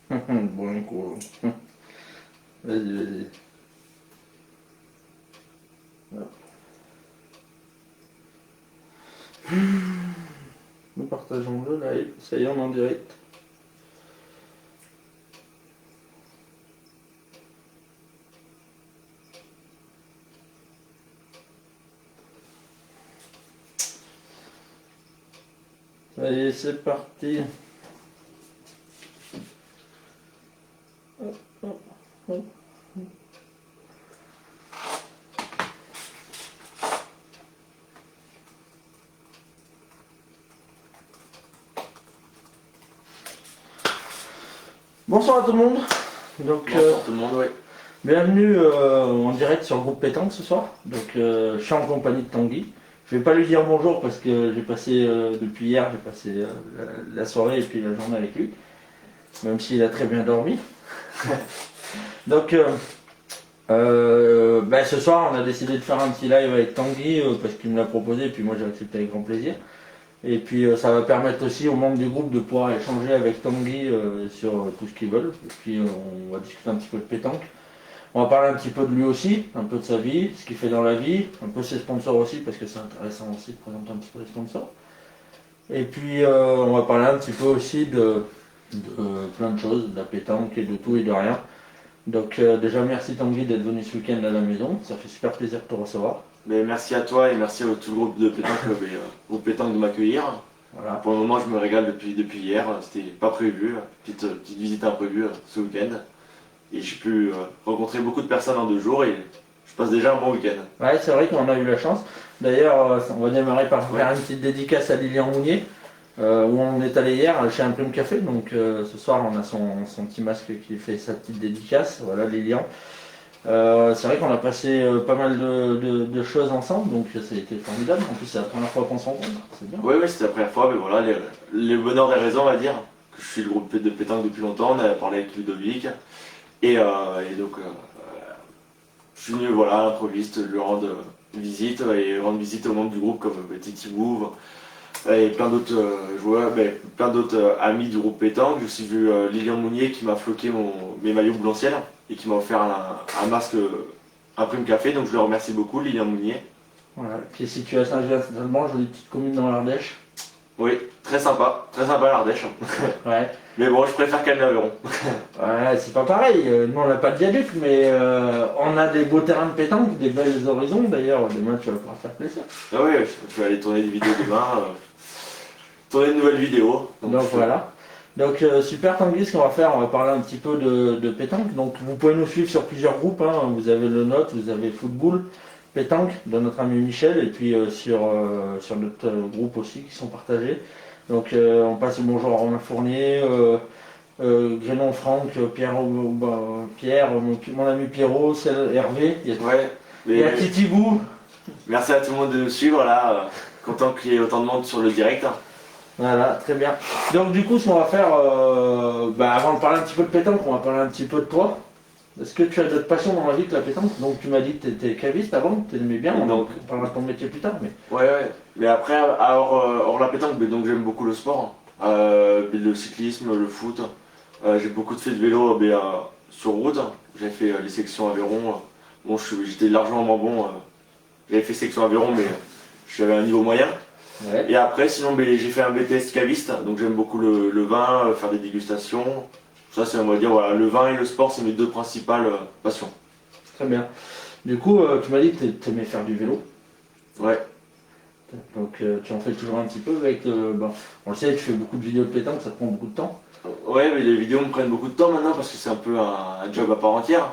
Bon, cool. Vas-y, vas-y. Hop. Nous partageons le live. Ça y est, on est en direct. Ça y est, c'est parti. Hop, hop, hop. Bonsoir à tout le monde. Donc, Bonsoir tout le monde, oui. bienvenue en direct sur le groupe Pétanque ce soir. Donc, je suis en compagnie de Tanguy. Je vais pas lui dire bonjour parce que j'ai passé depuis hier, j'ai passé la soirée et puis la journée avec lui, même s'il a très bien dormi. Donc, ce soir, on a décidé de faire un petit live avec Tanguy parce qu'il me l'a proposé et puis moi j'ai accepté avec grand plaisir. Et puis ça va permettre aussi aux membres du groupe de pouvoir échanger avec Tanguy sur tout ce qu'ils veulent. Et puis on va discuter un petit peu de pétanque. On va parler un petit peu de lui aussi, un peu de sa vie, ce qu'il fait dans la vie, un peu ses sponsors aussi, parce que c'est intéressant aussi de présenter un petit peu les sponsors. Et puis on va parler un petit peu aussi de plein de choses, de la pétanque et de tout et de rien. Donc déjà merci Tanguy d'être venu ce week-end à la maison, ça fait super plaisir de te recevoir. Mais merci à toi et merci à tout le groupe de pétanque, groupe pétanque de m'accueillir. Voilà. Pour le moment, je me régale depuis hier, c'était pas prévu, petite visite imprévue ce week-end. Et j'ai pu rencontrer beaucoup de personnes en 2 jours et je passe déjà un bon week-end. Ouais, c'est vrai qu'on a eu la chance. D'ailleurs, on va démarrer par faire une petite dédicace à Lilian Mounier, où on est allé hier chez Imprime Café. Donc ce soir, on a son petit masque qui fait sa petite dédicace. Voilà, Lilian. C'est vrai qu'on a passé pas mal de choses ensemble, donc ça a été formidable. En plus, c'est la première fois qu'on se rencontre, c'est bien. Oui, c'était la première fois, mais voilà, les bonheurs des raisons, on va dire. Que je suis le groupe de pétanque depuis longtemps, on a parlé avec Ludovic. Et donc, je suis venu voilà, à l'improviste lui rendre visite et rendre visite aux membres du groupe comme Titi Mouve et plein d'autres joueurs, plein d'autres amis du groupe pétanque. J'ai aussi vu Lilian Mounier qui m'a floqué mes maillots boulanciels et qui m'a offert un masque Imprime Café, donc je le remercie beaucoup, Lilian Mounier. Voilà, qui est situé à Saint-Germain, jolie petite commune dans l'Ardèche. Oui, très sympa l'Ardèche. Ouais. Mais bon, je préfère Cannes-l'Aveyron. Ouais, c'est pas pareil. Nous, on n'a pas de viaduc, mais on a des beaux terrains de pétanque, des belles horizons. D'ailleurs, demain, tu vas pouvoir faire plaisir. Ah oui, je vais aller tourner des vidéos demain, tourner de nouvelles vidéos. Donc voilà. Donc super Tanguy, ce qu'on va faire, on va parler un petit peu de pétanque. Donc vous pouvez nous suivre sur plusieurs groupes, hein. Vous avez le nôtre, vous avez Football, pétanque de notre ami Michel, et puis sur notre groupe aussi qui sont partagés. Donc on passe le bonjour à Romain Fournier, Grénon Franck, Pierre, mon ami Pierrot, Hervé, il y a Titi Bou. Merci à tout le monde de nous suivre là, content qu'il y ait autant de monde sur le direct. Voilà, très bien. Donc du coup, ce qu'on va faire, avant de parler un petit peu de pétanque, on va parler un petit peu de toi. Est-ce que tu as d'autres passions dans la vie que la pétanque? Donc tu m'as dit que tu étais caviste avant, tu aimais bien, on parlera de ton métier plus tard. Mais... Ouais. Mais après, hors la pétanque, donc j'aime beaucoup le sport, le cyclisme, le foot. J'ai beaucoup de fait de vélo sur route. J'ai fait les sections Aveyron. Bon, j'étais largement moins bon. J'avais fait section Aveyron, mais j'avais un niveau moyen. Ouais. Et après, sinon, j'ai fait un BTS caviste, donc j'aime beaucoup le vin, faire des dégustations. Ça, c'est, on va dire, voilà, le vin et le sport, c'est mes deux principales passions. Très bien. Du coup, tu m'as dit que tu aimais faire du vélo. Ouais. Donc tu en fais toujours un petit peu avec... on le sait, tu fais beaucoup de vidéos de pétanque, ça te prend beaucoup de temps. Ouais, mais les vidéos me prennent beaucoup de temps maintenant parce que c'est un peu un job à part entière.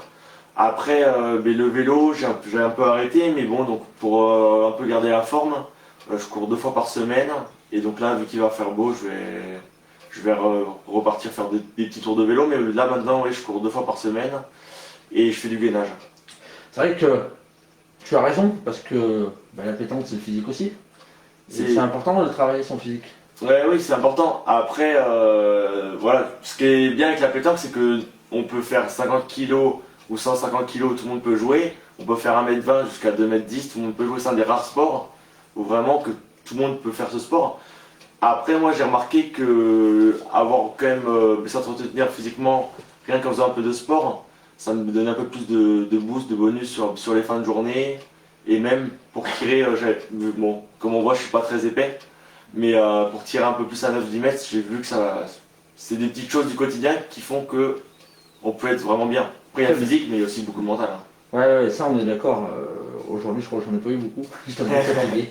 Après, le vélo, j'ai un peu arrêté, mais bon, donc pour un peu garder la forme, je cours 2 fois par semaine. Et donc là, vu qu'il va faire beau, je vais repartir faire des petits tours de vélo. Mais là, maintenant, ouais, je cours 2 fois par semaine et je fais du gainage. C'est vrai que tu as raison, parce que la pétanque, c'est le physique aussi. C'est important de travailler son physique. Ouais, oui, c'est important. Après, voilà, ce qui est bien avec la pétanque, c'est que on peut faire 50 kilos ou 150 kilos, tout le monde peut jouer. On peut faire 1m20 jusqu'à 2m10, tout le monde peut jouer. C'est un des rares sports où vraiment que tout le monde peut faire ce sport. Après, moi j'ai remarqué que avoir quand même s'entretenir physiquement, rien qu'en faisant un peu de sport, ça me donne un peu plus de boost, de bonus sur les fins de journée. Et même pour tirer, bon, comme on voit, je suis pas très épais, mais pour tirer un peu plus à 9-10 mètres, j'ai vu que c'est des petites choses du quotidien qui font que on peut être vraiment bien. Après, il y a le physique, mais il y a aussi beaucoup de mental. Hein. Ouais, ça on est d'accord. Aujourd'hui, je crois que j'en ai pas eu beaucoup. Je t'en ai fatigué.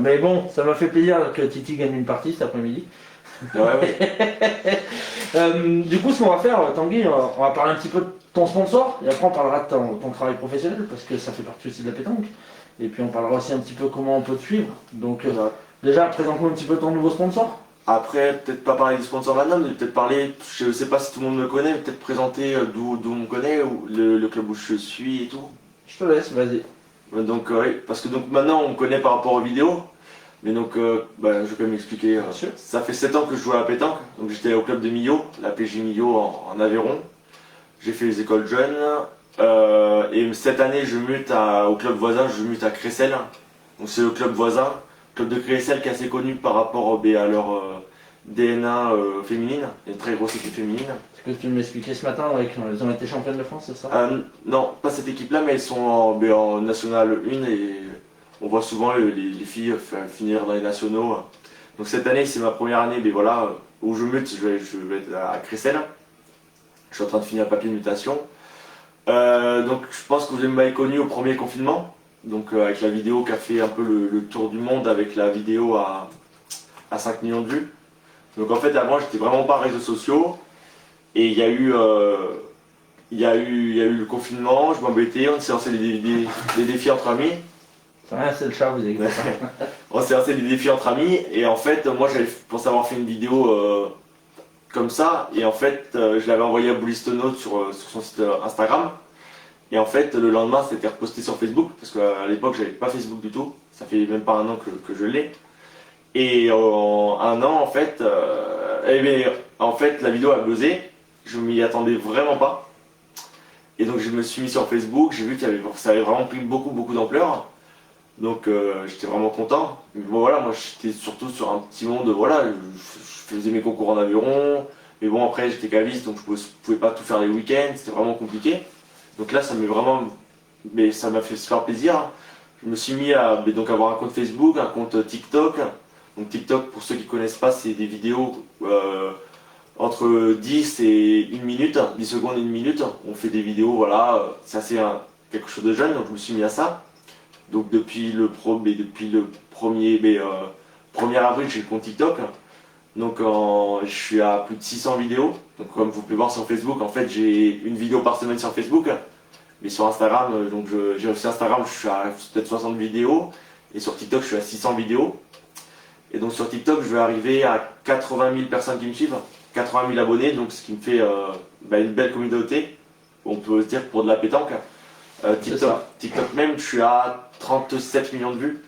Mais bon, ça m'a fait plaisir que Titi gagne une partie cet après-midi. Ouais. Du coup, ce qu'on va faire, Tanguy, on va parler un petit peu de ton sponsor, et après on parlera de ton travail professionnel, parce que ça fait partie aussi de la pétanque. Et puis on parlera aussi un petit peu comment on peut te suivre. Donc déjà, présente-nous un petit peu ton nouveau sponsor. Après, peut-être pas parler du sponsor maintenant, mais peut-être parler, je sais pas si tout le monde me connaît, mais peut-être présenter d'où on me connaît, ou le club où je suis et tout. Je te laisse, vas-y. Donc, oui, parce que donc maintenant on me connaît par rapport aux vidéos, mais donc je vais quand même expliquer. Ça fait 7 ans que je joue à la pétanque, donc j'étais au club de Millau, la PJ Millau en Aveyron. J'ai fait les écoles jeunes, et cette année je mute au club voisin, je mute à Cressel. Donc c'est le club voisin, club de Cressel qui est assez connu par rapport à leur DNA féminine, une très grosse équipe féminine. Est-ce que tu m'expliquais ce matin, ils ont été championnes de France, c'est ça? Non, pas cette équipe-là, mais elles sont en National 1 et on voit souvent les filles finir dans les nationaux. Donc cette année, c'est ma première année, mais voilà, où je mute, je vais être à Cressel. Je suis en train de finir le papier de mutation. Donc je pense que vous m'avez connu au premier confinement, donc avec la vidéo qui a fait un peu le tour du monde avec la vidéo à 5 millions de vues. Donc en fait avant j'étais vraiment pas réseaux sociaux et il y a eu le confinement, je m'embêtais, on s'est lancé des défis entre amis. C'est le chat, vous avez On s'est lancé des défis entre amis et en fait moi j'avais pensé avoir fait une vidéo comme ça et en fait je l'avais envoyé à Boulistono sur son site Instagram. Et en fait, le lendemain, c'était reposté sur Facebook, parce qu'à l'époque, j'avais pas Facebook du tout. Ça fait même pas un an que je l'ai. Et en un an, en fait, la vidéo a buzzé. Je m'y attendais vraiment pas. Et donc, je me suis mis sur Facebook. J'ai vu ça avait vraiment pris beaucoup, beaucoup d'ampleur. Donc, j'étais vraiment content. Mais bon, voilà, moi, j'étais surtout sur un petit monde. Voilà, je faisais mes concours en aviron. Mais bon, après, j'étais caviste, donc je pouvais pas tout faire les week-ends. C'était vraiment compliqué. Donc là, ça m'a fait super plaisir. Je me suis mis à avoir un compte Facebook, un compte TikTok. Donc TikTok, pour ceux qui ne connaissent pas, c'est des vidéos entre 10 et 1 minute, 10 secondes et 1 minute. On fait des vidéos, voilà, c'est assez quelque chose de jeune, donc je me suis mis à ça. Donc depuis le 1er avril, j'ai le compte TikTok. Donc je suis à plus de 600 vidéos. Donc comme vous pouvez voir sur Facebook, en fait j'ai une vidéo par semaine sur Facebook. Mais sur Instagram, j'ai aussi Instagram, je suis à peut-être 60 vidéos. Et sur TikTok, je suis à 600 vidéos. Et donc sur TikTok, je vais arriver à 80 000 personnes qui me suivent. 80 000 abonnés, donc ce qui me fait une belle communauté. On peut se dire pour de la pétanque. TikTok même, je suis à 37 millions de vues.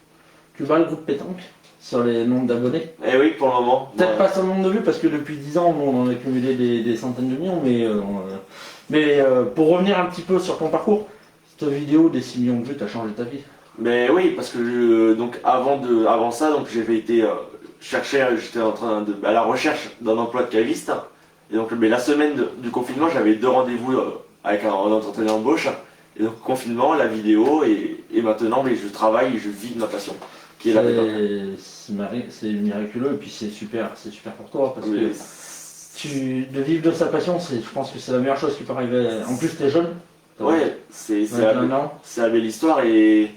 Tu bats le groupe pétanque sur les nombres d'abonnés? Eh oui, pour le moment. Peut-être pas sur le nombre de vues, parce que depuis 10 ans, on a cumulé des centaines de millions, mais pour revenir un petit peu sur ton parcours, cette vidéo des 6 millions de vues, t'as changé ta vie. Mais oui, parce que donc avant ça, donc j'avais été chercher, j'étais à la recherche d'un emploi de caviste. Et donc la semaine du confinement, j'avais 2 rendez-vous avec un entretien d'embauche. Et donc confinement, la vidéo, et maintenant je travaille et je vis de ma passion, qui est la pétanque. C'est miraculeux et puis c'est super pour toi parce que de vivre de sa passion, je pense que c'est la meilleure chose qui peut arriver. En plus, t'es jeune. Ouais, c'est la belle histoire et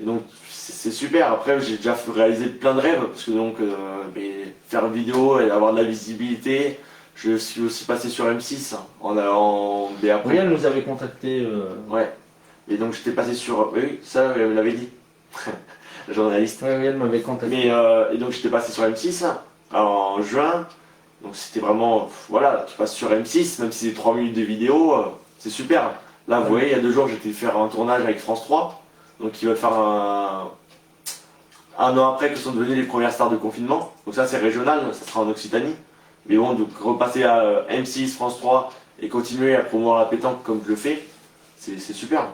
donc c'est super. Après, j'ai déjà réalisé plein de rêves parce que donc faire une vidéo et avoir de la visibilité. Je suis aussi passé sur M6 mais après. Oui, elle nous avait contacté. Ouais. Et donc j'étais passé sur. Oui, ça elle me l'avait dit. La journaliste. Oui, elle m'avait contacté. Et donc j'étais passé sur M6 en juin. Donc c'était vraiment. Voilà, tu passes sur M6, même si c'est 3 minutes de vidéo, c'est super. Là, vous voyez, il y a 2 jours, j'étais faire un tournage avec France 3. Donc ils veulent faire un an après que sont devenues les premières stars de confinement. Donc ça c'est régional, ça sera en Occitanie. Mais bon, donc repasser à M6, France 3 et continuer à promouvoir la pétanque comme je le fais, c'est super.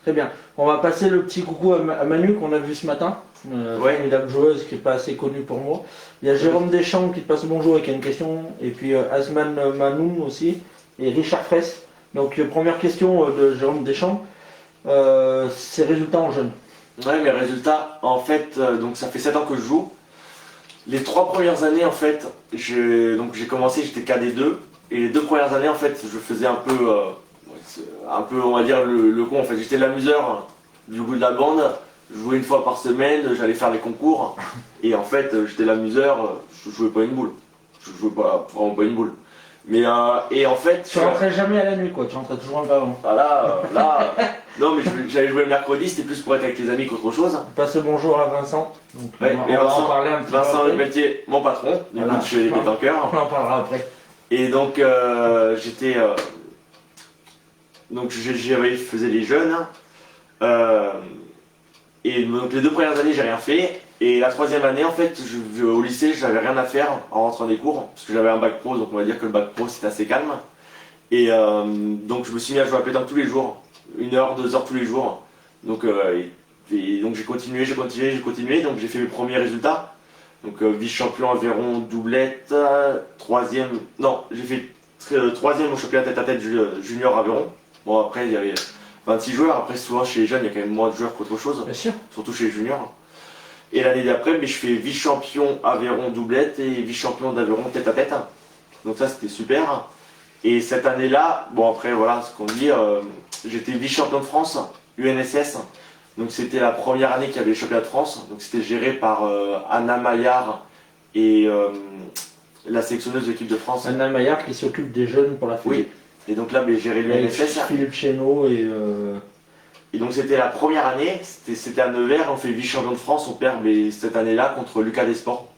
Très bien. On va passer le petit coucou à Manu qu'on a vu ce matin. Ouais. Formidable joueuse qui n'est pas assez connue pour moi. Il y a Jérôme Deschamps qui te passe bonjour et qui a une question. Et puis Asman Manoum aussi. Et Richard Fraisse. Donc première question de Jérôme Deschamps. Ses résultats en jeune. Ouais, mes résultats, en fait, donc ça fait 7 ans que je joue. Les 3 premières années, en fait, j'ai commencé, j'étais KD2. Et les 2 premières années, en fait, je faisais un peu, on va dire, le con. En fait, j'étais l'amuseur du bout de la bande. Je jouais une fois par semaine, j'allais faire les concours. Et en fait, j'étais l'amuseur, je jouais pas une boule. Je jouais pas, vraiment pas une boule. Mais, et en fait. Tu rentrais jamais à la nuit, quoi. Tu rentrais toujours un peu avant. Voilà, là. Non, mais j'allais jouer le mercredi, c'était plus pour être avec les amis qu'autre chose. Passe le bonjour à Vincent. Donc, Ouais, on va en parler un petit peu. Vincent après. Lepelletier, mon patron, du Voilà. coup, chez les pétanqueurs. On en parlera après. Et donc, j'étais. Donc, j'avais faisais les jeunes. Et donc, les 2 premières années, j'ai rien fait. Et la 3e année, en fait, au lycée, j'avais rien à faire en rentrant des cours. Parce que j'avais un bac pro, donc on va dire que le bac pro, c'était assez calme. Et donc, je me suis mis à jouer à pétanque tous les jours. 1 heure, 2 heures tous les jours. Donc, et donc j'ai continué. Donc, j'ai fait mes premiers résultats. Donc, vice-champion Aveyron, doublette. 3e. Non, j'ai fait 3e au championnat tête-à-tête junior Aveyron. Bon, après, il y avait 26 joueurs. Après, souvent, chez les jeunes, il y a quand même moins de joueurs qu'autre chose. Bien sûr. Surtout chez les juniors. Et l'année d'après, mais je fais vice-champion Aveyron doublette et vice-champion d'Aveyron tête-à-tête. Donc ça, c'était super. Et cette année-là, bon après, voilà ce qu'on dit, j'étais vice-champion de France, UNSS. Donc c'était la première année qu'il y avait les championnats de France. Donc c'était géré par Anna Maillard et la sélectionneuse de l'équipe de France. Anna Maillard qui s'occupe des jeunes pour la Fédé. Oui. Et donc là, j'ai géré Avec l'UNSS. Philippe Chéneau Et donc c'était la première année, c'était à Nevers, on fait vice-champion de France, on perd cette année-là contre Lucas Desports.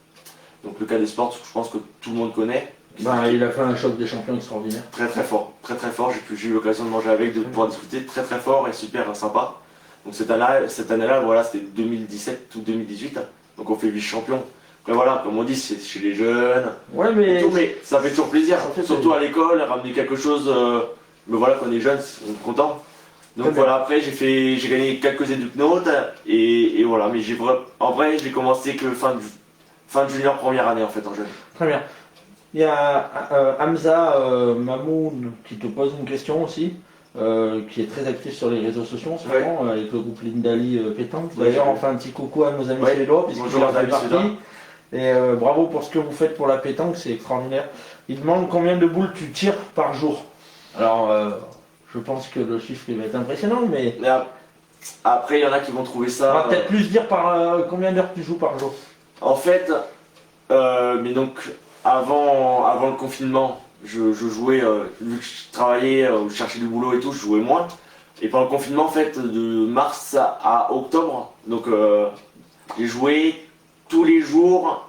Donc Lucas Desports, je pense que tout le monde connaît. bah, il a fait un choc des champions extraordinaire. Très très fort, très très fort. J'ai eu l'occasion de manger avec, de pouvoir discuter, très très fort et super sympa. Donc cette année-là, voilà, c'était 2017 ou 2018. Donc on fait vice-champion. Après voilà, comme on dit, c'est chez les jeunes. Ouais, Mais ça fait toujours plaisir. Ça fait Surtout plaisir. à l'école, ramener quelque chose. Mais voilà, quand on est jeune, on est content. Donc Très voilà, après j'ai gagné quelques éducnotes et voilà. Mais en vrai, j'ai commencé que fin de junior première année en fait en jeune. Très bien. Il y a Hamza Mamoun qui te pose une question aussi, qui est très actif sur les réseaux sociaux en ce Ouais. moment, avec le groupe Lindali Pétanque. Ouais, D'ailleurs, j'ai on fait un petit coucou à nos amis Ouais. suédois, puisqu'ils Bonjour, en nos fait amis partie. suédois. Et bravo pour ce que vous faites pour la pétanque, c'est extraordinaire. Il demande combien de boules tu tires par jour. Alors, je pense que le chiffre il va être impressionnant, mais Mais après, il y en a qui vont trouver on ça. va peut-être plus dire par combien d'heures tu joues par jour. En fait, mais donc avant le confinement, je jouais, vu que je travaillais, je cherchais du boulot et tout, je jouais moins. Et pendant le confinement, en fait, de mars à octobre, donc j'ai joué tous les jours.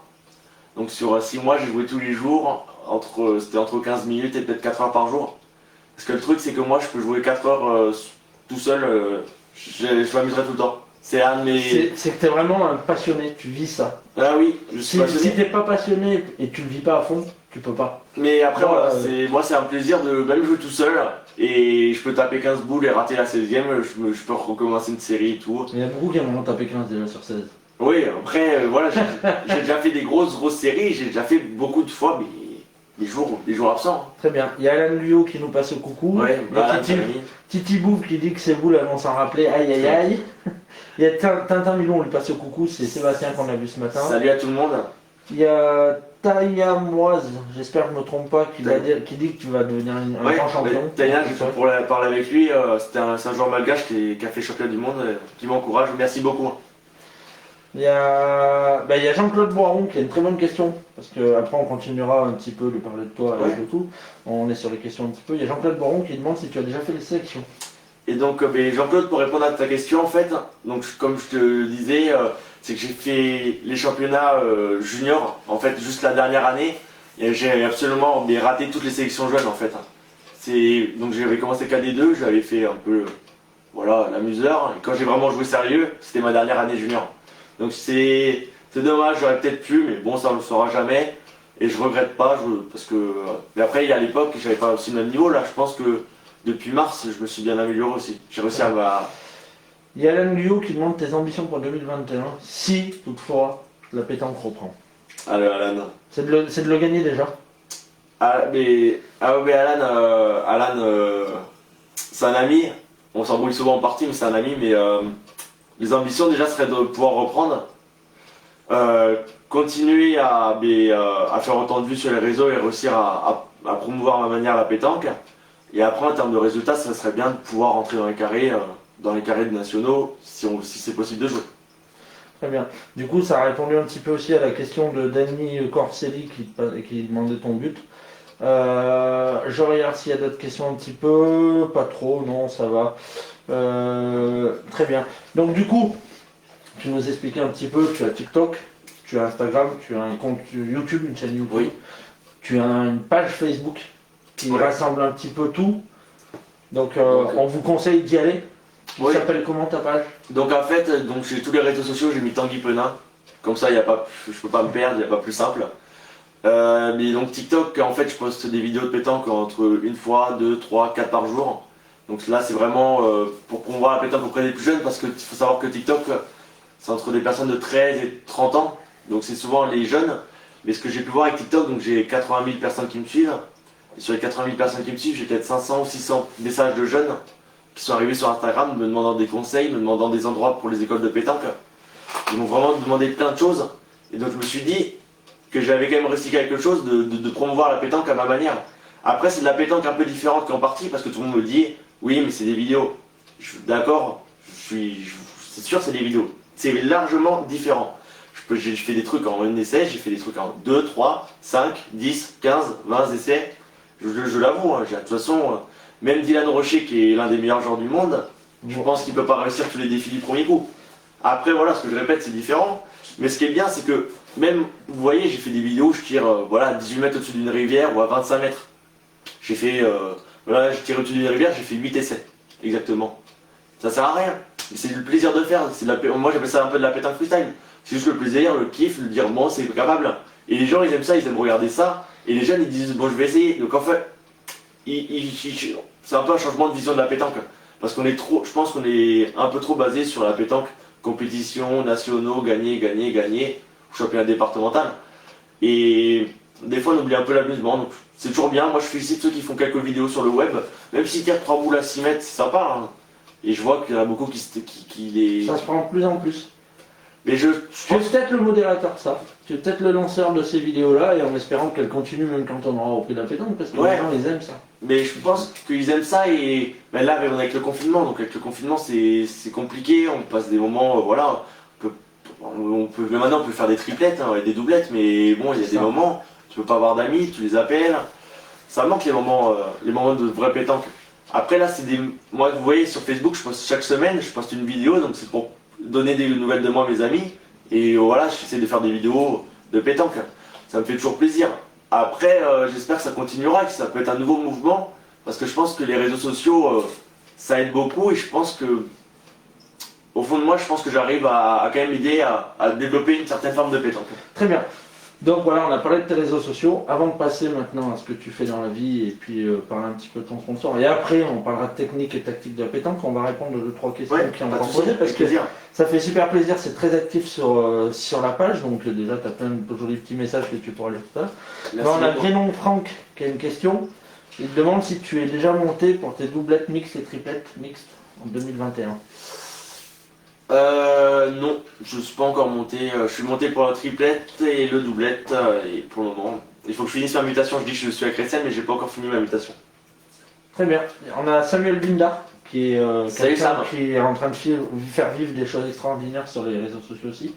Donc sur 6 mois, j'ai joué tous les jours, c'était entre 15 minutes et peut-être 4 heures par jour. Parce que le truc, c'est que moi, je peux jouer 4 heures tout seul, je m'amuserai tout le temps. C'est un de mes. C'est que tu es vraiment un passionné, tu vis ça. Ah oui, je suis Si passionné. t'es pas passionné et tu le vis pas à fond, tu peux pas. Mais après, Non, voilà, moi, c'est un plaisir de même jouer tout seul. Et je peux taper 15 boules et rater la 16e, je peux recommencer une série et tout. Il y en a beaucoup qui en ont tapé 15 déjà sur 16. Oui, après, voilà, j'ai déjà fait des grosses séries, j'ai déjà fait beaucoup de fois, mais les jours absents. Très bien. Il y a Alain Luyot qui nous passe au coucou. Ouais, Il y a voilà, Titi Bouf qui dit que c'est vous, là, on s'en rappelait. Aïe aïe aïe. Il y a Tintin Milon, on lui passe au coucou, c'est Sébastien qu'on a vu ce matin. Salut à tout le monde. Il y a Taya Moise, j'espère que je ne me trompe pas, qui dit que tu vas devenir un Ouais, grand champion. Tania, j'ai pour parler avec lui, c'est un joueur malgache qui a fait champion du monde, qui m'encourage, merci beaucoup. Il y a Jean-Claude Boiron qui a une très bonne question, parce qu'après on continuera un petit peu de parler de toi et de tout. On est sur les questions un petit peu. Il y a Jean-Claude Boiron qui demande si tu as déjà fait les sélections. Et donc, Jean-Claude, pour répondre à ta question, en fait, donc comme je te disais, c'est que j'ai fait les championnats juniors, en fait, juste la dernière année, et j'ai absolument raté toutes les sélections jeunes, en fait. Donc j'avais commencé KD2, j'avais fait un peu, voilà, l'amuseur, et quand j'ai vraiment joué sérieux, c'était ma dernière année junior. Donc c'est dommage, j'aurais peut-être pu, mais bon, ça on le saura jamais, et je regrette pas, parce que, mais après, à l'époque, j'avais pas aussi le même niveau, là, je pense que depuis mars, je me suis bien amélioré aussi. J'ai réussi Il y a Alain Guyot qui demande tes ambitions pour 2021, si toutefois la pétanque reprend. Alors Alan. C'est de le gagner déjà. Mais Alan, c'est un ami. On s'embrouille souvent en partie, mais c'est un ami. Mais les ambitions déjà seraient de pouvoir reprendre, continuer à faire autant de vues sur les réseaux et réussir à promouvoir ma manière la pétanque. Et après, en termes de résultats, ça serait bien de pouvoir rentrer dans les carrés de nationaux, si c'est possible de jouer. Très bien. Du coup, ça a répondu un petit peu aussi à la question de Danny Corselli qui demandait ton but. Je regarde s'il y a d'autres questions un petit peu. Pas trop, non, ça va. Très bien. Donc du coup, tu nous expliquais un petit peu, tu as TikTok, tu as Instagram, tu as un compte YouTube, une chaîne YouTube, Oui. tu as une page Facebook qui rassemble un petit peu tout. Donc on vous conseille d'y aller. Il s'appelle comment ta page? Donc en fait, j'ai tous les réseaux sociaux, j'ai mis Tanguy Penin. Comme ça, je peux pas me perdre, il n'y a pas plus simple. Mais donc TikTok, en fait, je poste des vidéos de pétanque entre une fois, deux, trois, quatre par jour. Donc là, c'est vraiment pour promouvoir la pétanque auprès des plus jeunes, parce qu'il faut savoir que TikTok, c'est entre des personnes de 13 et 30 ans. Donc c'est souvent les jeunes. Mais ce que j'ai pu voir avec TikTok, donc j'ai 80 000 personnes qui me suivent. Et sur les 80 000 personnes qui me suivent, j'ai peut-être 500 ou 600 messages de jeunes qui sont arrivés sur Instagram me demandant des conseils, me demandant des endroits pour les écoles de pétanque. Ils m'ont vraiment demandé plein de choses. Et donc je me suis dit que j'avais quand même réussi quelque chose de promouvoir la pétanque à ma manière. Après, c'est de la pétanque un peu différente qu'en partie, parce que tout le monde me dit oui, mais c'est des vidéos. D'accord, c'est sûr, c'est des vidéos. C'est largement différent. J'ai fait des trucs en un essai, j'ai fait des trucs en 2, 3, 5, 10, 15, 20 essais. Je l'avoue, hein, de toute façon, même Dylan Rocher, qui est l'un des meilleurs joueurs du monde, je pense qu'il ne peut pas réussir tous les défis du premier coup. Après, voilà, ce que je répète, c'est différent. Mais ce qui est bien, c'est que même, vous voyez, j'ai fait des vidéos où je tire à 18 mètres au-dessus d'une rivière ou à 25 mètres. J'ai fait, je tire au-dessus d'une rivière, j'ai fait 8 essais, exactement. Ça sert à rien. C'est le plaisir de faire. Moi, j'appelle ça un peu de la pétanque freestyle. C'est juste le plaisir, le kiff, le dire bon, c'est capable. Et les gens, ils aiment ça, ils aiment regarder ça. Et les jeunes, ils disent bon, je vais essayer. Donc en fait, c'est un peu un changement de vision de la pétanque. Parce je pense qu'on est un peu trop basé sur la pétanque, compétition, nationaux, gagner, championnat départemental. Et des fois, on oublie un peu l'amusement. Donc c'est toujours bien. Moi, je félicite ceux qui font quelques vidéos sur le web. Même s'ils tirent 3 boules à 6 mètres, c'est sympa. Hein. Et je vois qu'il y en a beaucoup qui les. Ça se prend de plus en plus. Mais tu es peut-être le modérateur de ça. Tu es peut-être le lanceur de ces vidéos-là, et en espérant qu'elles continuent même quand on aura repris la pétanque, parce que les gens, ils aiment ça. Mais je pense qu'ils aiment ça, et là, on est avec le confinement. Donc avec le confinement, c'est compliqué. On passe des moments, voilà. Maintenant, on peut faire des triplettes, hein, et des doublettes, mais bon, il y a des moments, tu peux pas avoir d'amis, tu les appelles. Ça manque les moments de vraie pétanque. Après là, moi, vous voyez, sur Facebook, je poste chaque semaine, je poste une vidéo, donc c'est pour donner des nouvelles de moi à mes amis. Et voilà, j'essaie de faire des vidéos de pétanque. Ça me fait toujours plaisir. Après, j'espère que ça continuera, que ça peut être un nouveau mouvement, parce que je pense que les réseaux sociaux, ça aide beaucoup, et je pense que, au fond de moi, je pense que j'arrive à quand même aider à développer une certaine forme de pétanque. Très bien. Donc voilà, on a parlé de tes réseaux sociaux. Avant de passer maintenant à ce que tu fais dans la vie et puis parler un petit peu de ton sponsor. Et après, on parlera de technique et tactique de la pétanque. On va répondre aux 2-3 questions qui ont été posées parce que ça fait super plaisir. C'est très actif sur la page. Donc déjà, tu as plein de jolis petits messages que tu pourras lire tout à l'heure. On a Prénom Franck qui a une question. Il te demande si tu es déjà monté pour tes doublettes mixtes et triplettes mixtes en 2021. Non, je ne suis pas encore monté. Je suis monté pour la triplette et le doublette. Et pour le moment, il faut que je finisse ma mutation. Je dis que je suis à Crétienne, mais j'ai pas encore fini ma mutation. Très bien. On a Samuel Binda qui est quelqu'un qui est en train de faire vivre des choses extraordinaires sur les réseaux sociaux aussi.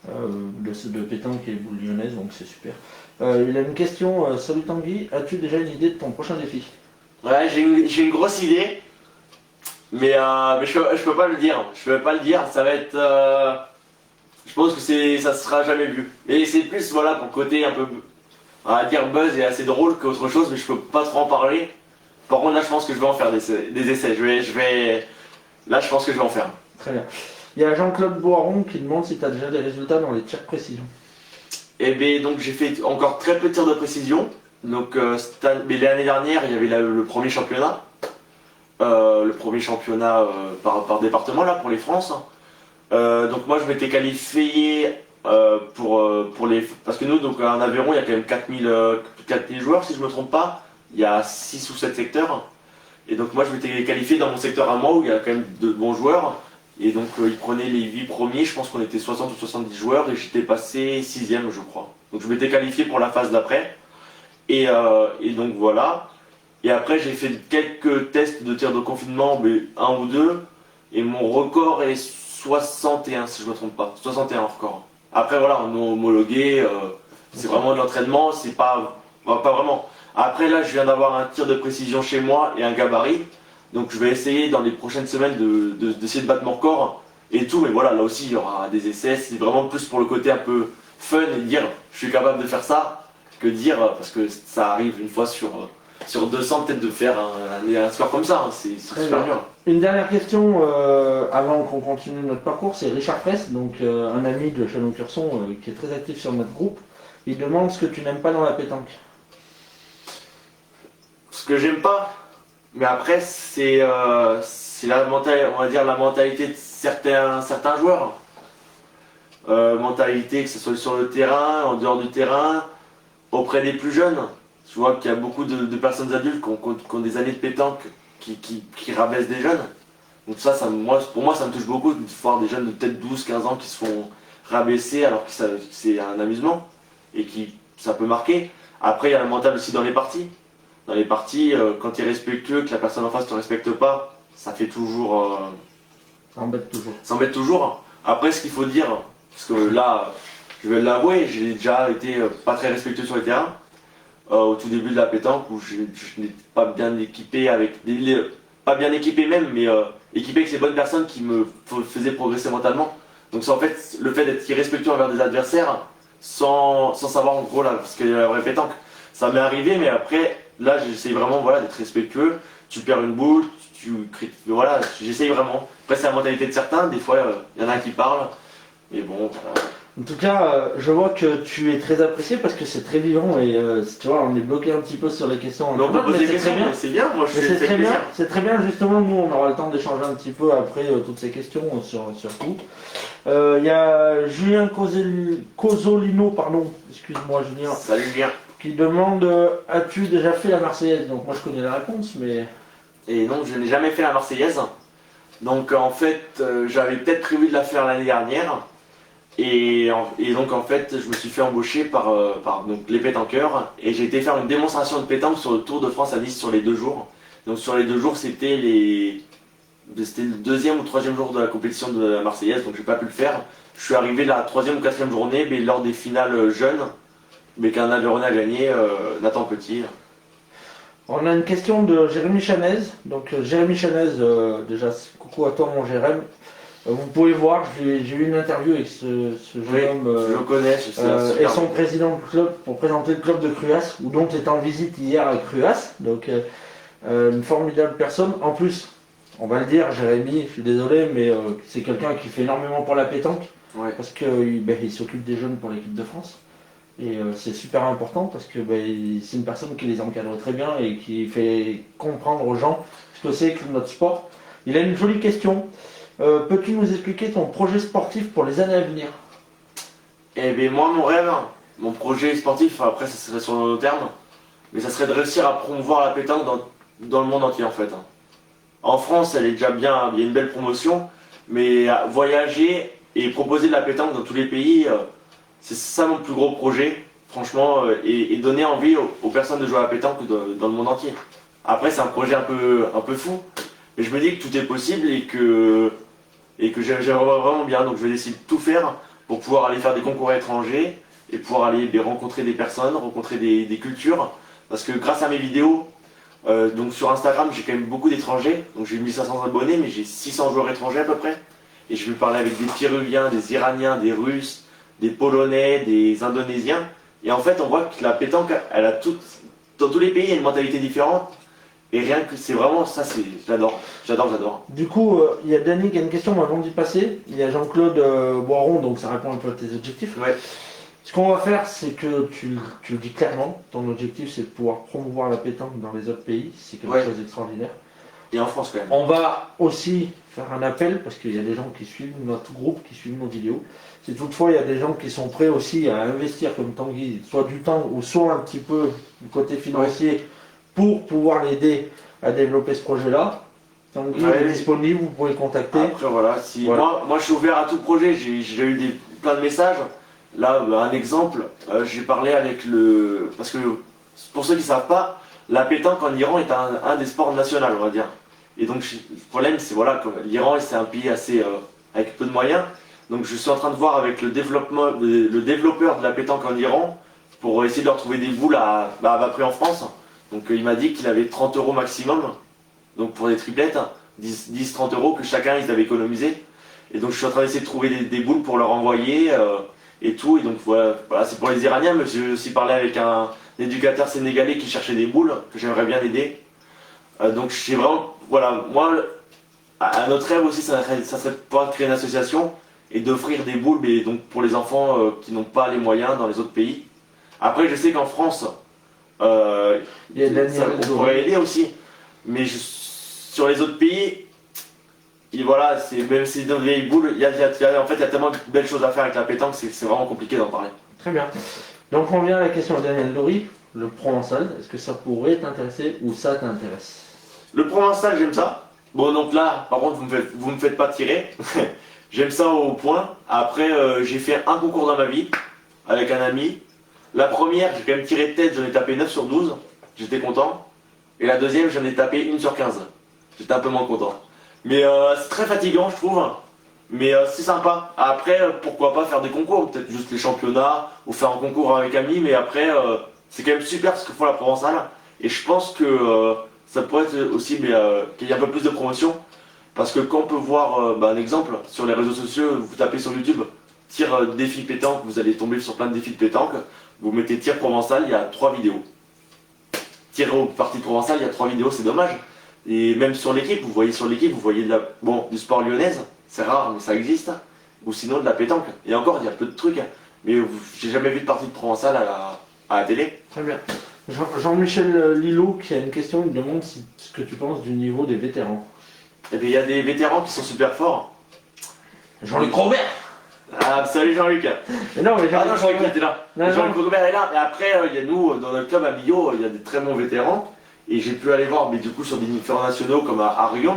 De pétanque et boule lyonnaise, donc c'est super. Il a une question. Salut Tanguy, as-tu déjà une idée de ton prochain défi? Ouais, j'ai une grosse idée. Mais je peux pas le dire. Je peux pas le dire. Ça va être. Je pense que ça sera jamais vu. Et c'est plus voilà pour le côté un peu, on va dire buzz et assez drôle qu'autre chose, mais je peux pas trop en parler. Par contre là, je pense que je vais en faire des essais. Là, je pense que je vais en faire. Très bien. Il y a Jean-Claude Boiron qui demande si tu as déjà des résultats dans les tirs de précision. Et bien donc j'ai fait encore très peu de tirs de précision. Donc mais l'année dernière, il y avait le premier championnat. le premier championnat par département là pour les France. Donc moi je m'étais qualifié pour les... Parce que nous, donc en Aveyron, il y a quand même 4000 joueurs si je me trompe pas. Il y a 6 ou 7 secteurs. Et donc moi je m'étais qualifié dans mon secteur à moi où il y a quand même de bons joueurs. Et donc ils prenaient les 8 premiers, je pense qu'on était 60 ou 70 joueurs et j'étais passé 6ème je crois. Donc je m'étais qualifié pour la phase d'après. Et donc voilà. Et après j'ai fait quelques tests de tir de confinement, mais un ou deux. Et mon record est 61 si je me trompe pas. 61 record. Après voilà, on est homologué, c'est vraiment de l'entraînement, c'est pas, pas vraiment. Après là je viens d'avoir un tir de précision chez moi et un gabarit. Donc je vais essayer dans les prochaines semaines d'essayer de battre mon record et tout. Mais voilà, là aussi il y aura des essais. C'est vraiment plus pour le côté un peu fun et dire je suis capable de faire ça que dire, parce que ça arrive une fois sur 200 peut-être de faire un score comme ça. Hein. C'est super dur. Une dernière question avant qu'on continue notre parcours, c'est Richard Press, donc un ami de Chalon-Curson qui est très actif sur notre groupe. Il demande ce que tu n'aimes pas dans la pétanque. Ce que j'aime pas, mais après c'est la mentalité, on va dire la mentalité de certains joueurs. Mentalité que ce soit sur le terrain, en dehors du terrain, auprès des plus jeunes. Je vois qu'il y a beaucoup de personnes adultes qui ont des années de pétanque qui rabaissent des jeunes. Donc ça, pour moi, ça me touche beaucoup de voir des jeunes de peut-être 12-15 ans qui se font rabaisser alors que c'est un amusement et ça peut marquer. Après, il y a le mental aussi dans les parties. Dans les parties, quand tu es respectueux, que la personne en face ne te respecte pas, ça fait toujours... Ça embête toujours. Ça embête toujours. Après, ce qu'il faut dire, parce que là, je vais l'avouer, j'ai déjà été pas très respectueux sur les terrains. Au tout début de la pétanque où je n'étais pas bien équipé avec pas bien équipé même, mais équipé avec ces bonnes personnes qui me faisaient progresser mentalement. Donc c'est en fait le fait d'être irrespectueux envers des adversaires sans savoir en gros là parce qu'il y a la vraie pétanque. Ça m'est arrivé, mais après là j'essaye vraiment voilà d'être respectueux. Tu perds une boule, voilà, j'essaye vraiment. Après c'est la mentalité de certains, des fois il y en a qui parlent, mais bon. En tout cas, je vois que tu es très apprécié parce que c'est très vivant et tu vois, on est bloqué un petit peu sur les questions. On peut poser des questions, mais c'est bien, moi je c'est très bien. C'est très bien, justement, nous on aura le temps d'échanger un petit peu après toutes ces questions sur tout. Il y a Julien Cosolino, pardon, excuse-moi Julien. Salut Julien. Qui demande as-tu déjà fait la Marseillaise? Donc moi je connais la réponse, mais... Et non, je n'ai jamais fait la Marseillaise. Donc en fait, j'avais peut-être prévu de la faire l'année dernière. Et donc en fait, je me suis fait embaucher par donc, les pétanqueurs et j'ai été faire une démonstration de pétanque sur le Tour de France à Nice sur les 2 jours. Donc sur les 2 jours, c'était le 2e ou 3e jour de la compétition de la Marseillaise, donc j'ai pas pu le faire. Je suis arrivé la 3e ou 4e journée, mais lors des finales jeunes, mais qu'un Aveyronnais a gagné, Nathan Petit. On a une question de Jérémy Chanez. Donc Jérémy Chanez, déjà coucou à toi mon Jérémy. Vous pouvez voir, j'ai eu une interview avec ce jeune homme. Je le connais, et son président du club pour présenter le club de Cruas, où dont est en visite hier à Cruas. Donc une formidable personne. En plus, on va le dire, Jérémy, je suis désolé, mais c'est quelqu'un qui fait énormément pour la pétanque. Ouais. Parce qu'il s'occupe des jeunes pour l'équipe de France. Et c'est super important parce que c'est une personne qui les encadre très bien et qui fait comprendre aux gens ce que c'est que notre sport. Il a une jolie question. Peux-tu nous expliquer ton projet sportif pour les années à venir? Eh bien moi mon rêve, mon projet sportif, après ça serait sur nos termes, mais ça serait de réussir à promouvoir la pétanque dans le monde entier en fait. En France elle est déjà bien, il y a une belle promotion, mais voyager et proposer de la pétanque dans tous les pays, c'est ça mon plus gros projet, franchement, et donner envie aux personnes de jouer à la pétanque dans le monde entier. Après c'est un projet un peu fou, mais je me dis que tout est possible et que j'aimerais vraiment bien, donc je vais essayer de tout faire pour pouvoir aller faire des concours étrangers et pouvoir aller rencontrer des personnes, rencontrer des cultures, parce que grâce à mes vidéos, donc sur Instagram j'ai quand même beaucoup d'étrangers, donc j'ai 1500 abonnés mais j'ai 600 joueurs étrangers à peu près, et je vais parler avec des Péruviens, des Iraniens, des Russes, des Polonais, des Indonésiens, et en fait on voit que la pétanque, elle a dans tous les pays il y a une mentalité différente. Et rien que c'est vraiment ça, j'adore. Du coup, il y a Danny qui a une question, on va d'y passer. Il y a Jean-Claude Boiron, donc ça répond un peu à tes objectifs. Ouais. Ce qu'on va faire, c'est que tu le dis clairement, ton objectif c'est de pouvoir promouvoir la pétanque dans les autres pays, c'est quelque chose d'extraordinaire. et en France quand même. On va aussi faire un appel, parce qu'il y a des gens qui suivent notre groupe, qui suivent nos vidéos. Si toutefois il y a des gens qui sont prêts aussi à investir comme Tanguy, soit du temps ou soit un petit peu du côté financier pour pouvoir l'aider à développer ce projet-là, Tanguy est disponible, vous pouvez le contacter. Après voilà, moi je suis ouvert à tout projet, j'ai eu plein de messages. Là, un exemple, j'ai parlé avec parce que pour ceux qui ne savent pas, la pétanque en Iran est un des sports nationaux, on va dire. Et donc le problème c'est voilà, que l'Iran c'est un pays assez avec peu de moyens. Donc je suis en train de voir avec le développeur de la pétanque en Iran pour essayer de leur trouver des boules à bas prix en France. Donc il m'a dit qu'il avait 30 euros maximum, donc pour des triplettes, 10-30 euros que chacun ils avaient économisé. Et donc je suis en train d'essayer de trouver des boules pour leur envoyer et tout. Et donc voilà c'est pour les Iraniens, mais j'ai aussi parlé avec un éducateur sénégalais qui cherchait des boules, que j'aimerais bien aider. Donc j'ai vraiment, voilà, moi, à notre rêve aussi, ça serait de pouvoir créer une association et d'offrir des boules, mais donc pour les enfants qui n'ont pas les moyens dans les autres pays. Après, je sais qu'en France, on pourrait aider aussi, mais sur les autres pays, et voilà, même si c'est dans des vieilles boules, en fait, il y a tellement de belles choses à faire avec la pétanque, c'est vraiment compliqué d'en parler. Très bien. Donc on vient à la question de Daniel Dory, le provençal, est-ce que ça pourrait t'intéresser ou ça t'intéresse? Le provençal, j'aime ça. Bon, donc là, par contre, vous me faites pas tirer. J'aime ça au point. Après, j'ai fait un concours dans ma vie avec un ami. La première, j'ai quand même tiré de tête, j'en ai tapé 9 sur 12. J'étais content. Et la deuxième, j'en ai tapé 1 sur 15. J'étais un peu moins content. Mais c'est très fatigant, je trouve. Mais c'est sympa. Après, pourquoi pas faire des concours, peut-être juste les championnats ou faire un concours avec amis. Mais après, c'est quand même super ce que font la provençale. Et je pense que ça pourrait être aussi qu'il y ait un peu plus de promotion. Parce que quand on peut voir un exemple sur les réseaux sociaux, vous tapez sur YouTube tir défi pétanque, vous allez tomber sur plein de défis de pétanque. Vous mettez tir provençal, il y a 3 vidéos. Tir au parti provençal, il y a 3 vidéos, c'est dommage. Et même sur l'équipe, vous voyez du sport lyonnaise, c'est rare mais ça existe. Ou sinon de la pétanque. Et encore, il y a peu de trucs. Mais j'ai jamais vu de partie de provençal à la télé. Très bien. Jean-Michel Lilou qui a une question, il demande ce que tu penses du niveau des vétérans. Et bien il y a des vétérans qui sont super forts. Jean-Luc Robert. Ah salut Jean-Luc. Mais non, mais Jean-Luc était là. Jean-Luc Robert est là. Et après, il y a nous, dans notre club à Millau, il y a des très bons vétérans. Et j'ai pu aller voir, mais du coup sur des différents nationaux comme à Rions,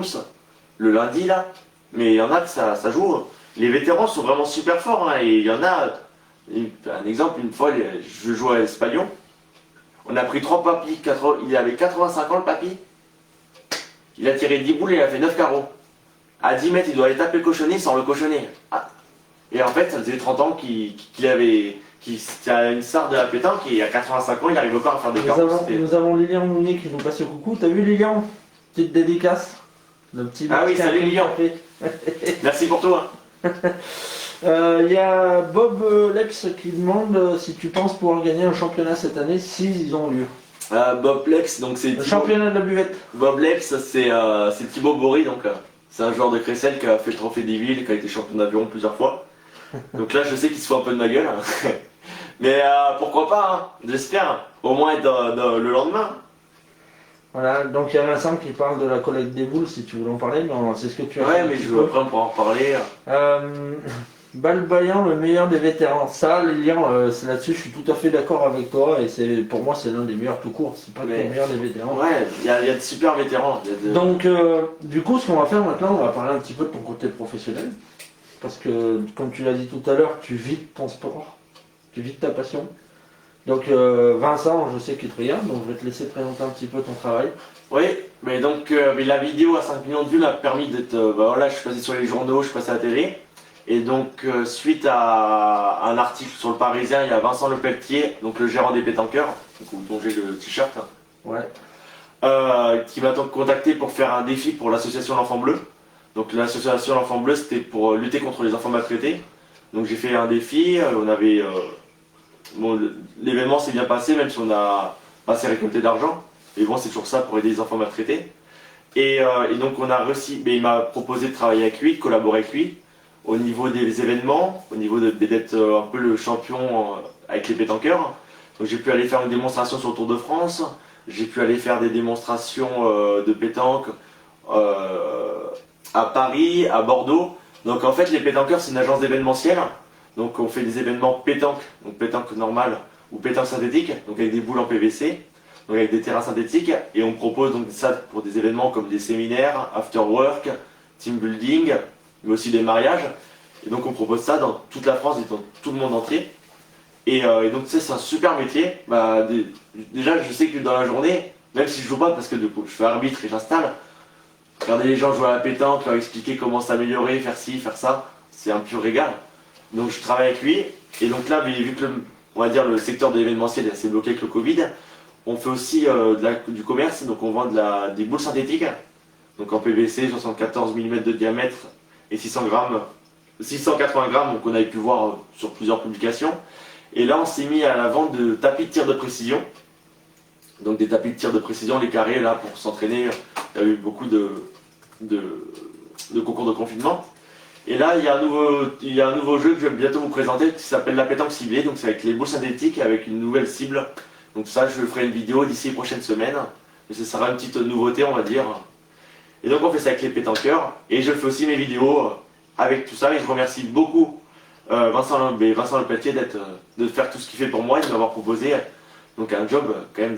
le lundi là. Mais il y en a que ça joue. Les vétérans sont vraiment super forts. Hein, et il y en a, un exemple, une fois, je jouais à l'Espagnon. On a pris 3 papis, il avait 85 ans le papy. Il a tiré 10 boules et il a fait 9 carreaux. À 10 mètres, il doit aller taper le cochonnet sans le cochonner. Ah. Et en fait, ça faisait 30 ans qu'il a une star de la pétanque et à 85 ans, il n'arrive pas à faire des carreaux. Nous avons Lilian Mounier qui nous passe le coucou. T'as vu Lilian? Petite dédicace. Le petit ah oui, salut Lilian. Merci pour toi. Il y a Bob Lex qui demande si tu penses pouvoir gagner un championnat cette année, s'ils ont lieu. Bob Lex, donc c'est le championnat de la buvette. Bob Lex, c'est Thibaut Bory, donc c'est un joueur de Cressel qui a fait le trophée des villes, qui a été champion d'aviron plusieurs fois. Donc là, je sais qu'il se fout un peu de ma gueule. Mais pourquoi pas, hein, j'espère. Au moins être le lendemain. Voilà, donc il y a Vincent qui parle de la collecte des boules, si tu voulais en parler, mais c'est ce que tu as fait. Ouais, mais après on pourra en reparler. Balbayan, le meilleur des vétérans. Ça, Lilian, là-dessus, je suis tout à fait d'accord avec toi, et pour moi, c'est l'un des meilleurs tout court. C'est pas le meilleur des vétérans. Ouais, il y a de super vétérans. Donc, du coup, ce qu'on va faire maintenant, on va parler un petit peu de ton côté professionnel. Parce que, comme tu l'as dit tout à l'heure, tu vis de ton sport, tu vis de ta passion. Donc, Vincent, je sais qu'il te regarde, donc je vais te laisser présenter un petit peu ton travail. Oui, mais donc, la vidéo à 5 millions de vues m'a permis d'être. Voilà, je suis passé sur les journaux, je suis passé à la télé. Et donc, suite à un article sur le Parisien, il y a Vincent Lepelletier, donc le gérant des pétanqueurs, dont j'ai le t-shirt, ouais. Qui m'a donc contacté pour faire un défi pour l'association L'Enfant Bleu. Donc l'association L'Enfant Bleu, c'était pour lutter contre les enfants maltraités. Donc j'ai fait un défi, l'événement s'est bien passé, même si on n'a pas assez récolté d'argent. Mais bon, c'est toujours ça pour aider les enfants maltraités. Et donc on a réussi, mais il m'a proposé de travailler avec lui, de collaborer avec lui. Au niveau des événements, au niveau d'être un peu le champion avec les pétanqueurs. Donc j'ai pu aller faire une démonstration sur le Tour de France, j'ai pu aller faire des démonstrations de pétanque à Paris, à Bordeaux. Donc en fait, les pétanqueurs, c'est une agence d'événementiel. Donc on fait des événements pétanque, donc pétanque normale ou pétanque synthétique, donc avec des boules en PVC, donc avec des terrains synthétiques. Et on propose donc ça pour des événements comme des séminaires, after work, team building, mais aussi des mariages. Et donc on propose ça dans toute la France et dans tout le monde entier. Et donc tu sais, c'est un super métier. Déjà, je sais que dans la journée, même si je joue pas parce que du coup, je fais arbitre et j'installe, regarder les gens jouer à la pétanque, leur expliquer comment s'améliorer, faire ci, faire ça, c'est un pur régal. Donc je travaille avec lui. Et donc là, vu que on va dire le secteur de l'événementiel est assez bloqué avec le Covid, on fait aussi du commerce. Donc on vend des boules synthétiques, donc en PVC, 74 mm de diamètre et 680 grammes, donc on avait pu voir sur plusieurs publications. Et là, on s'est mis à la vente de tapis de tir de précision. Donc des tapis de tir de précision, les carrés, là, pour s'entraîner. Il y a eu beaucoup de concours de confinement. Et là, il y a un nouveau jeu que je vais bientôt vous présenter qui s'appelle la pétanque ciblée. Donc c'est avec les boules synthétiques et avec une nouvelle cible. Donc ça, je ferai une vidéo d'ici les prochaines semaines. Mais ce sera une petite nouveauté, on va dire. Et donc on fait ça avec les pétanqueurs. Et je fais aussi mes vidéos avec tout ça. Et je remercie beaucoup Vincent Lepelletier de faire tout ce qu'il fait pour moi et de m'avoir proposé donc un job quand même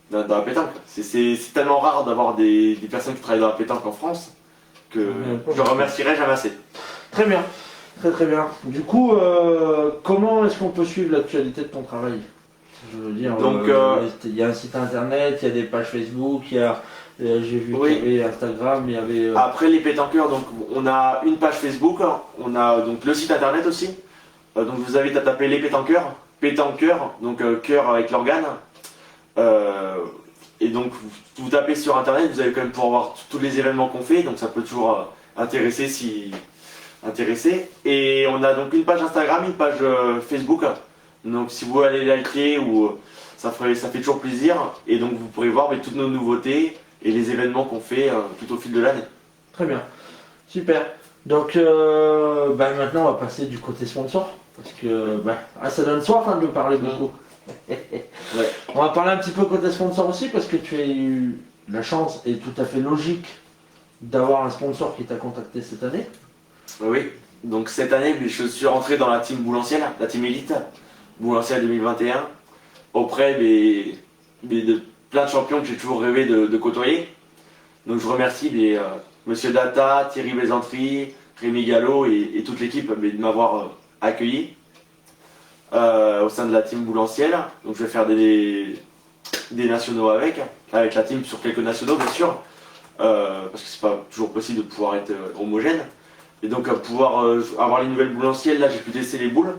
dans la pétanque. C'est tellement rare d'avoir des personnes qui travaillent dans la pétanque en France que je remercierai jamais assez. Très bien, très bien. Du coup, comment est-ce qu'on peut suivre l'actualité de ton travail? Je veux dire, Donc, il y a un site internet, il y a des pages Facebook, j'ai vu oui. qu'il y avait Instagram, il y avait... Après les pétanqueurs, donc on a une page Facebook, on a donc le site internet aussi. Donc je vous invite à taper les pétanqueurs, donc cœur avec l'organe. Et donc vous tapez sur internet, vous allez quand même pouvoir voir tous les événements qu'on fait, donc ça peut toujours intéresser Et on a donc une page Instagram, une page Facebook. Donc si vous allez liker, ça fait toujours plaisir. Et donc vous pourrez voir toutes nos nouveautés et les événements qu'on fait tout au fil de l'année. Très bien, super. Donc maintenant on va passer du côté sponsor, parce que ça donne soif de parler beaucoup. Ouais. On va parler un petit peu côté sponsor aussi, parce que tu as eu la chance et tout à fait logique d'avoir un sponsor qui t'a contacté cette année. Oui, donc cette année je suis rentré dans la team Boulancielle, la team élite, Boulancielle 2021, auprès de plein de champions que j'ai toujours rêvé de côtoyer. Donc je remercie Monsieur Data, Thierry Bézantry, Rémi Gallo et toute l'équipe de m'avoir accueilli au sein de la team Boulancielle. Donc je vais faire des nationaux avec la team sur quelques nationaux bien sûr, parce que c'est pas toujours possible de pouvoir être homogène. Et donc à pouvoir avoir les nouvelles Boulancielles, là j'ai pu tester les boules.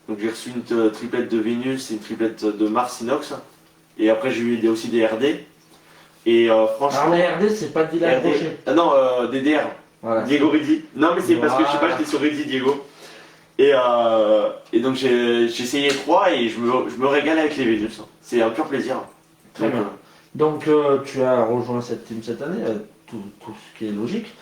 Donc j'ai reçu une triplette de Vénus et une triplette de Mars Inox. Et après j'ai eu aussi des RD. Et franchement. Alors les RD, c'est pas Dylan Brochet. Non, DDR. Voilà. Diego Rizzi. Non, mais c'est parce que je sais pas, j'étais sur Rizzi Diego. Et donc j'ai essayé 3 et je me régale avec les Vénus. C'est un pur plaisir. Très bien. Donc tu as rejoint cette team cette année, tout ce qui est logique.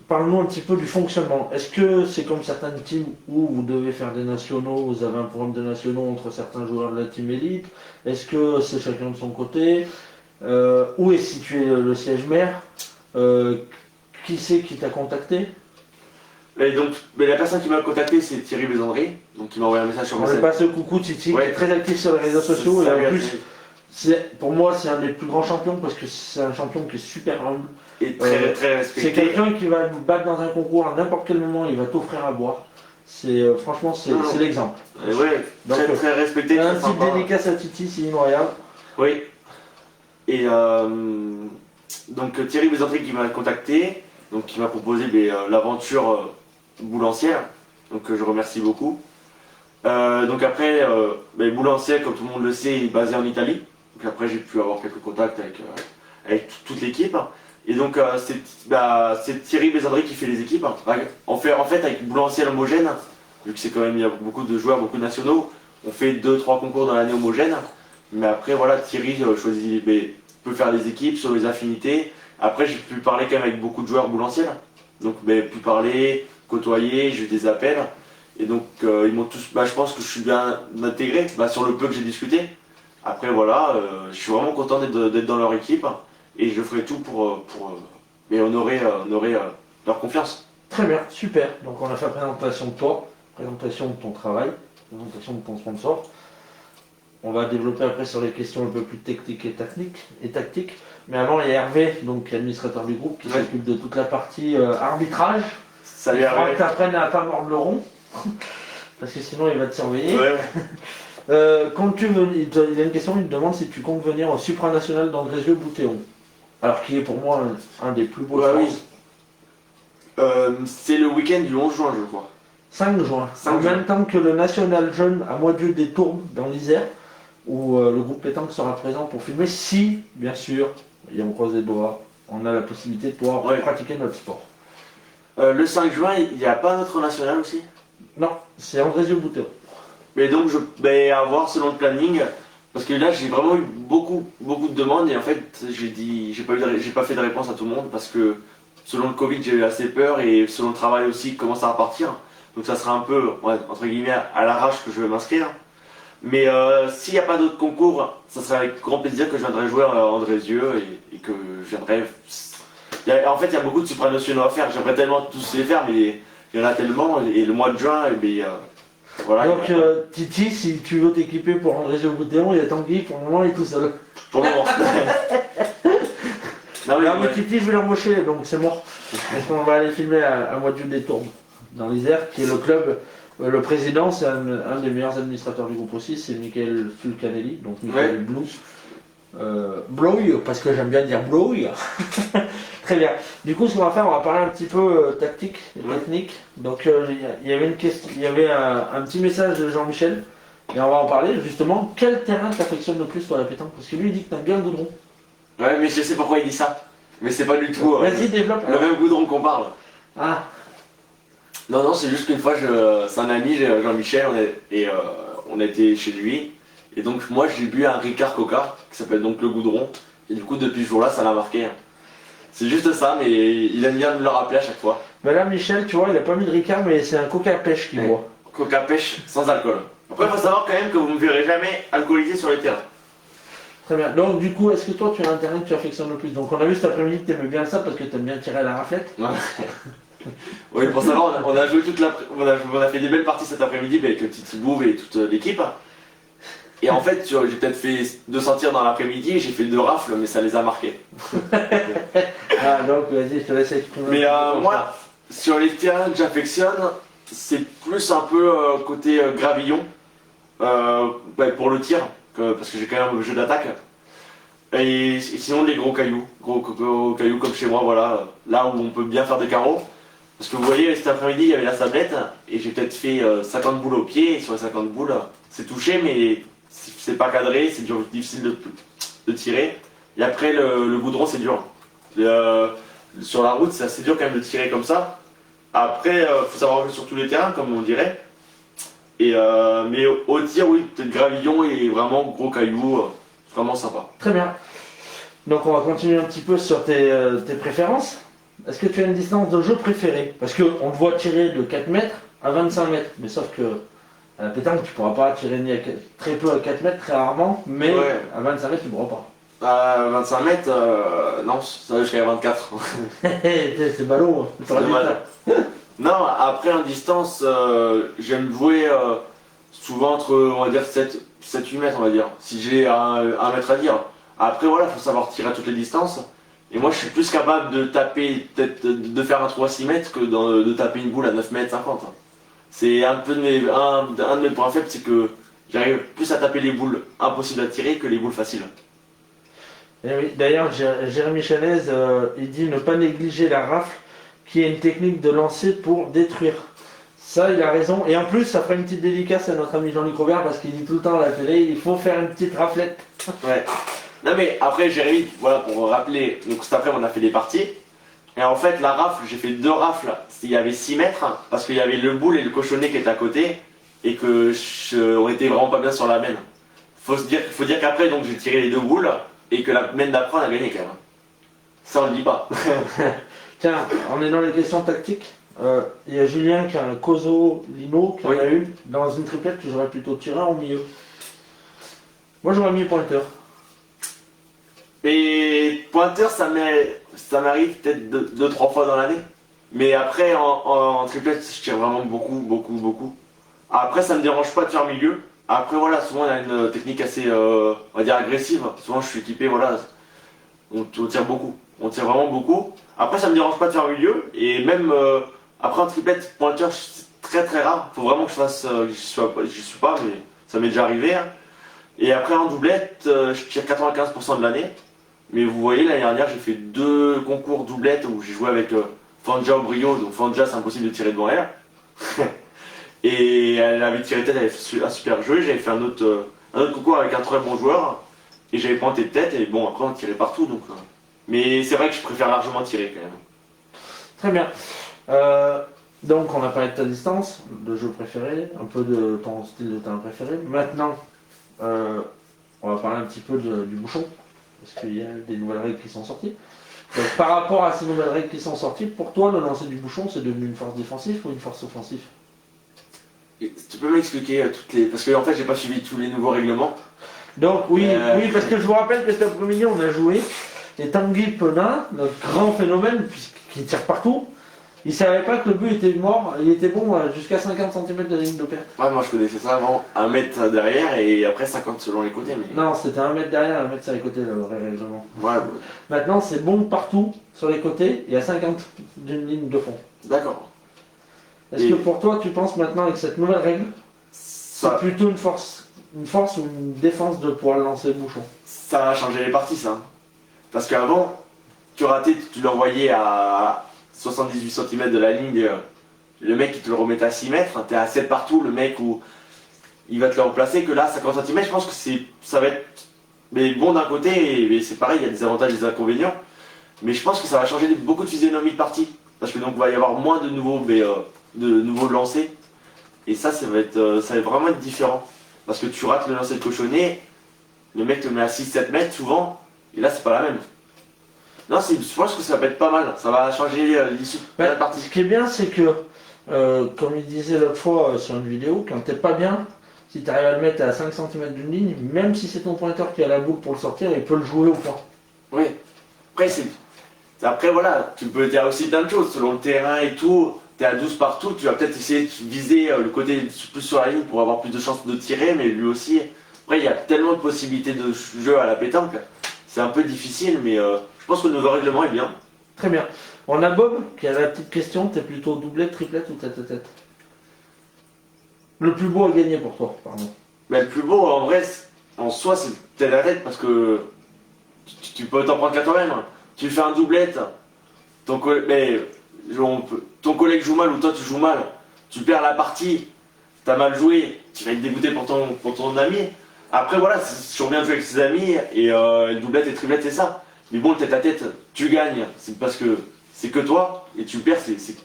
Parle-nous un petit peu du fonctionnement. Est-ce que c'est comme certaines teams où vous devez faire des nationaux, vous avez un programme de nationaux entre certains joueurs de la team élite? Est-ce que c'est chacun de son côté? Où est situé le siège mère? Qui c'est qui t'a contacté? Et donc, la personne qui m'a contacté, c'est Thierry Bézandry, donc qui m'a envoyé un message sur On lui passe le coucou, Titi, qui est très actif sur les réseaux sociaux. Et en plus, pour moi, c'est un des plus grands champions parce que c'est un champion qui est super humble. Et très respecté. C'est quelqu'un qui va nous battre dans un concours à n'importe quel moment, il va t'offrir à boire. Franchement, c'est l'exemple. Ouais, donc, très respecté. Un petit dédicace à Titi, c'est incroyable. Oui. Et donc Thierry Bézantry qui m'a contacté, donc qui m'a proposé l'aventure Boulancière, donc je remercie beaucoup. Donc après, Boulancière, comme tout le monde le sait, est basé en Italie. Donc après j'ai pu avoir quelques contacts avec toute l'équipe. Et donc c'est Thierry Bézandry qui fait les équipes. En fait avec Boulancière homogène, vu que c'est quand même il y a beaucoup de joueurs, beaucoup de nationaux, on fait 2-3 concours dans l'année homogène. Mais après voilà, Thierry peut faire des équipes sur les affinités. Après j'ai pu parler quand même avec beaucoup de joueurs Boulanciels. Donc pu parler, côtoyer, j'ai eu des appels. Et donc ils m'ont tous. Je pense que je suis bien intégré sur le peu que j'ai discuté. Après voilà, je suis vraiment content d'être dans leur équipe. et je ferai tout mais honorer leur confiance. Très bien, super. Donc on a fait la présentation de toi, présentation de ton travail, présentation de ton sponsor. On va développer après sur les questions un peu plus techniques et tactiques. Mais avant, il y a Hervé, donc administrateur du groupe, qui s'occupe de toute la partie arbitrage. Salut Il faudra Hervé. que tu apprennes à pas mordre le rond, parce que sinon il va te surveiller. Ouais. Comptes-tu venir, il y a une question, il te demande si tu comptes venir au supranational d'Andrézieux-Boutéon. Alors qui est pour moi un des plus beaux de France. C'est le week-end du 11 juin, je crois. 5 juin, 5 en juin. même temps que le National Jeune à Moitié des Tourbes dans l'Isère, où le groupe pétanque sera présent pour filmer, si, bien sûr, et on croise les doigts, on a la possibilité de pouvoir pratiquer notre sport. Le 5 juin, il n'y a pas notre national aussi? Non, c'est Andrézieux-Boutéon. Mais donc je vais avoir selon le planning, parce que là j'ai vraiment eu beaucoup de demandes et en fait j'ai pas fait de réponse à tout le monde parce que selon le Covid j'ai eu assez peur et selon le travail aussi qui commence à repartir. Donc ça sera un peu entre guillemets à l'arrache que je vais m'inscrire. Mais s'il n'y a pas d'autres concours, ça sera avec grand plaisir que je viendrai jouer à Andrézieux et que je viendrai. En fait il y a beaucoup de supranationaux à faire, j'aimerais tellement tous les faire mais il y en a tellement et le mois de juin voilà. Donc Titi, si tu veux t'équiper pour Andrézieux-Boutéon, il y a Tanguy, pour le moment il est tout seul. Pour le moment. Non, mais Titi, je vais l'embaucher, donc c'est mort. Parce qu'on va aller filmer à Moitié des Tourbes, dans l'Isère, qui est le club. Le président, c'est un des meilleurs administrateurs du groupe aussi, c'est Michael Fulcanelli, donc Michael Blue. Bloy, parce que j'aime bien dire Bloy. Très bien. Du coup, ce qu'on va faire, on va parler un petit peu tactique et technique. Donc, il y avait une question, il y avait un petit message de Jean-Michel, et on va en parler justement. Quel terrain t'affectionne le plus toi la pétanque? Parce que lui, il dit que t'aimes bien le goudron. Ouais, mais je sais pourquoi il dit ça. Mais c'est pas du tout Vas-y, développe. le même goudron qu'on parle. Ah. Non, c'est juste qu'une fois, c'est un ami, Jean-Michel, on était chez lui. Et donc, moi, j'ai bu un Ricard Coca, qui s'appelle donc le goudron. Et du coup, depuis ce jour-là, ça l'a marqué. C'est juste ça, mais il aime bien me le rappeler à chaque fois. Ben là, Michel, tu vois, il a pas mis de Ricard, mais c'est un Coca pêche qu'il boit. Coca pêche sans alcool. Après, il faut savoir quand même que vous ne me verrez jamais alcoolisé sur les terrains. Très bien. Donc, du coup, est-ce que toi, tu as un terrain que tu affectionnes le plus? Donc, on a vu cet après-midi que tu aimais bien ça parce que tu aimes bien tirer à la raflette. Ouais. Oui, pour savoir, on a joué on a fait des belles parties cet après-midi avec le Titi Bouve et toute l'équipe. Et en fait, j'ai peut-être fait 200 tirs dans l'après-midi, j'ai fait 2 rafles, mais ça les a marqués. Ah, donc, vas-y, je te laisse exprimer. Mais moi, sur les terrains que j'affectionne, c'est plus un peu côté gravillon, pour le tir, parce que j'ai quand même un jeu d'attaque. Et sinon, les gros cailloux comme chez moi, voilà, là où on peut bien faire des carreaux. Parce que vous voyez, cet après-midi, il y avait la sablette, et j'ai peut-être fait 50 boules au pied, et sur les 50 boules, c'est touché, mais c'est pas cadré, c'est difficile de tirer. Et après, le goudron, c'est dur. Sur la route, c'est assez dur quand même de tirer comme ça. Après, faut savoir jouer sur tous les terrains, comme on dirait. Mais au tir, oui, peut-être gravillon et vraiment gros cailloux, vraiment sympa. Très bien. Donc, on va continuer un petit peu sur tes préférences. Est-ce que tu as une distance de jeu préférée? Parce qu'on te voit tirer de 4 mètres à 25 mètres. Mais sauf que à la pétanque, tu ne pourras pas tirer très peu à 4 mètres, très rarement. Mais à 25 mètres, tu ne pourras pas. À 25 mètres, non, ça va jusqu'à 24. C'est ballot. C'est dommage. Non, après en distance, j'aime jouer souvent entre, on va dire, 7-8 mètres, on va dire. Si j'ai un mètre à dire. Après, voilà, il faut savoir tirer à toutes les distances. Et moi, je suis plus capable de taper, peut-être de faire un trou à 6 mètres que de taper une boule à 9 mètres 50. C'est un de mes points faibles, c'est que j'arrive plus à taper les boules impossibles à tirer que les boules faciles. Et oui, d'ailleurs, Jérémy Chanez, il dit ne pas négliger la rafle, qui est une technique de lancer pour détruire. Ça, il a raison. Et en plus, ça fera une petite dédicace à notre ami Jean-Luc Robert, parce qu'il dit tout le temps à la télé, il faut faire une petite raflette. Ouais. Non mais après Jérémy, voilà, pour rappeler, donc cet après on a fait des parties. Et en fait la rafle, j'ai fait 2 rafles, il y avait 6 mètres, parce qu'il y avait le boule et le cochonnet qui étaient à côté, et que on était vraiment pas bien sur la mène. Faut dire qu'après donc j'ai tiré les 2 boules, et que la mène d'après on a gagné quand même. Ça on le dit pas. Tiens, on est dans les questions tactiques. Il y a Julien qui a un Coso Lino qui en a une. Dans une triplette, tu j'aurais plutôt tiré au milieu. Moi j'aurais mis pointeur. Et pointeur, ça m'arrive peut-être 2-3 fois dans l'année. Mais après, en triplette, je tire vraiment beaucoup, beaucoup, beaucoup. Après, ça me dérange pas de faire milieu. Après, voilà, souvent, on a une technique assez, on va dire, agressive. Souvent, je suis équipé, voilà, on tire beaucoup. On tire vraiment beaucoup. Après, ça me dérange pas de faire milieu. Et même, après, en triplette, pointeur, c'est très, très rare. Faut vraiment que je fasse, j'y suis pas, mais ça m'est déjà arrivé, hein. Et après, en doublette, je tire 95% de l'année. Mais vous voyez, l'année dernière, j'ai fait 2 concours doublette où j'ai joué avec Fanja au brio. Donc Fanja, c'est impossible de tirer devant elle. Et elle avait tiré tête, elle avait fait un super jeu. J'avais fait un autre concours avec un très bon joueur. Et j'avais pointé de tête. Et bon, après, on tirait partout. Donc, mais c'est vrai que je préfère largement tirer quand même. Très bien. Donc, on a parlé de ta distance, de jeu préféré, un peu de ton style de terrain préféré. Maintenant, on va parler un petit peu du bouchon, parce qu'il y a des nouvelles règles qui sont sorties. Donc, par rapport à ces nouvelles règles qui sont sorties, pour toi, le lancer du bouchon, c'est devenu une force défensive ou une force offensive? Et tu peux m'expliquer toutes les. Parce que en fait, j'ai pas suivi tous les nouveaux règlements. Donc, oui, parce que je vous rappelle que cet après-midi, on a joué. Et Tanguy Penin, notre grand phénomène, qui tire partout, il ne savait pas que le but était mort, il était bon jusqu'à 50 cm de ligne de perte. Ouais, moi je connaissais ça avant 1 mètre derrière et après 50 selon les côtés. Mais... Non, c'était 1 mètre derrière, 1 mètre sur les côtés, le vrai règlement. Ouais. Maintenant, c'est bon partout, sur les côtés, et à 50 d'une ligne de fond. D'accord. Est-ce que pour toi, tu penses maintenant avec cette nouvelle règle, c'est plutôt une force ou une défense de pouvoir lancer le bouchon? Ça a changé les parties, ça. Parce qu'avant, tu ratais, tu l'envoyais à 78 cm de la ligne, le mec il te le remettait à 6 mètres, t'es à 7 partout, le mec où il va te le remplacer, que là 50 cm, je pense que ça va être mais bon d'un côté, mais c'est pareil, il y a des avantages et des inconvénients, mais je pense que ça va changer beaucoup de physionomie de partie, parce que donc il va y avoir moins de nouveaux lancers, et ça va vraiment être différent, parce que tu rates le lancer de cochonnet, le mec te met à 6-7 mètres souvent, et là c'est pas la même. Non, je pense que ça va être pas mal, ça va changer l'issue de la partie. Ce qui est bien, c'est que, comme il disait l'autre fois sur une vidéo, quand t'es pas bien, si tu arrives à le mettre à 5 cm d'une ligne, même si c'est ton pointeur qui a la boule pour le sortir, il peut le jouer au point. Oui. Après voilà, tu peux dire aussi plein de choses, selon le terrain et tout, t'es à 12 partout, tu vas peut-être essayer de viser le côté plus sur la ligne pour avoir plus de chances de tirer, mais lui aussi. Après, il y a tellement de possibilités de jeu à la pétanque, c'est un peu difficile, mais je pense que le nouveau règlement est bien. Très bien. On a Bob qui a la petite question, t'es plutôt doublette, triplette ou tête à tête? Le plus beau à gagner pour toi, pardon. Mais le plus beau, en vrai, en soi, c'est tête à tête, parce que tu peux t'en prendre qu'à toi-même. Tu fais un doublette, ton collègue joue mal ou toi tu joues mal, tu perds la partie, t'as mal joué, tu vas être dégoûté pour ton ami. Après voilà, c'est toujours bien de jouer avec ses amis, et doublette et triplette c'est ça. Mais bon, le tête à tête, tu gagnes, c'est parce que c'est que toi, et tu perds,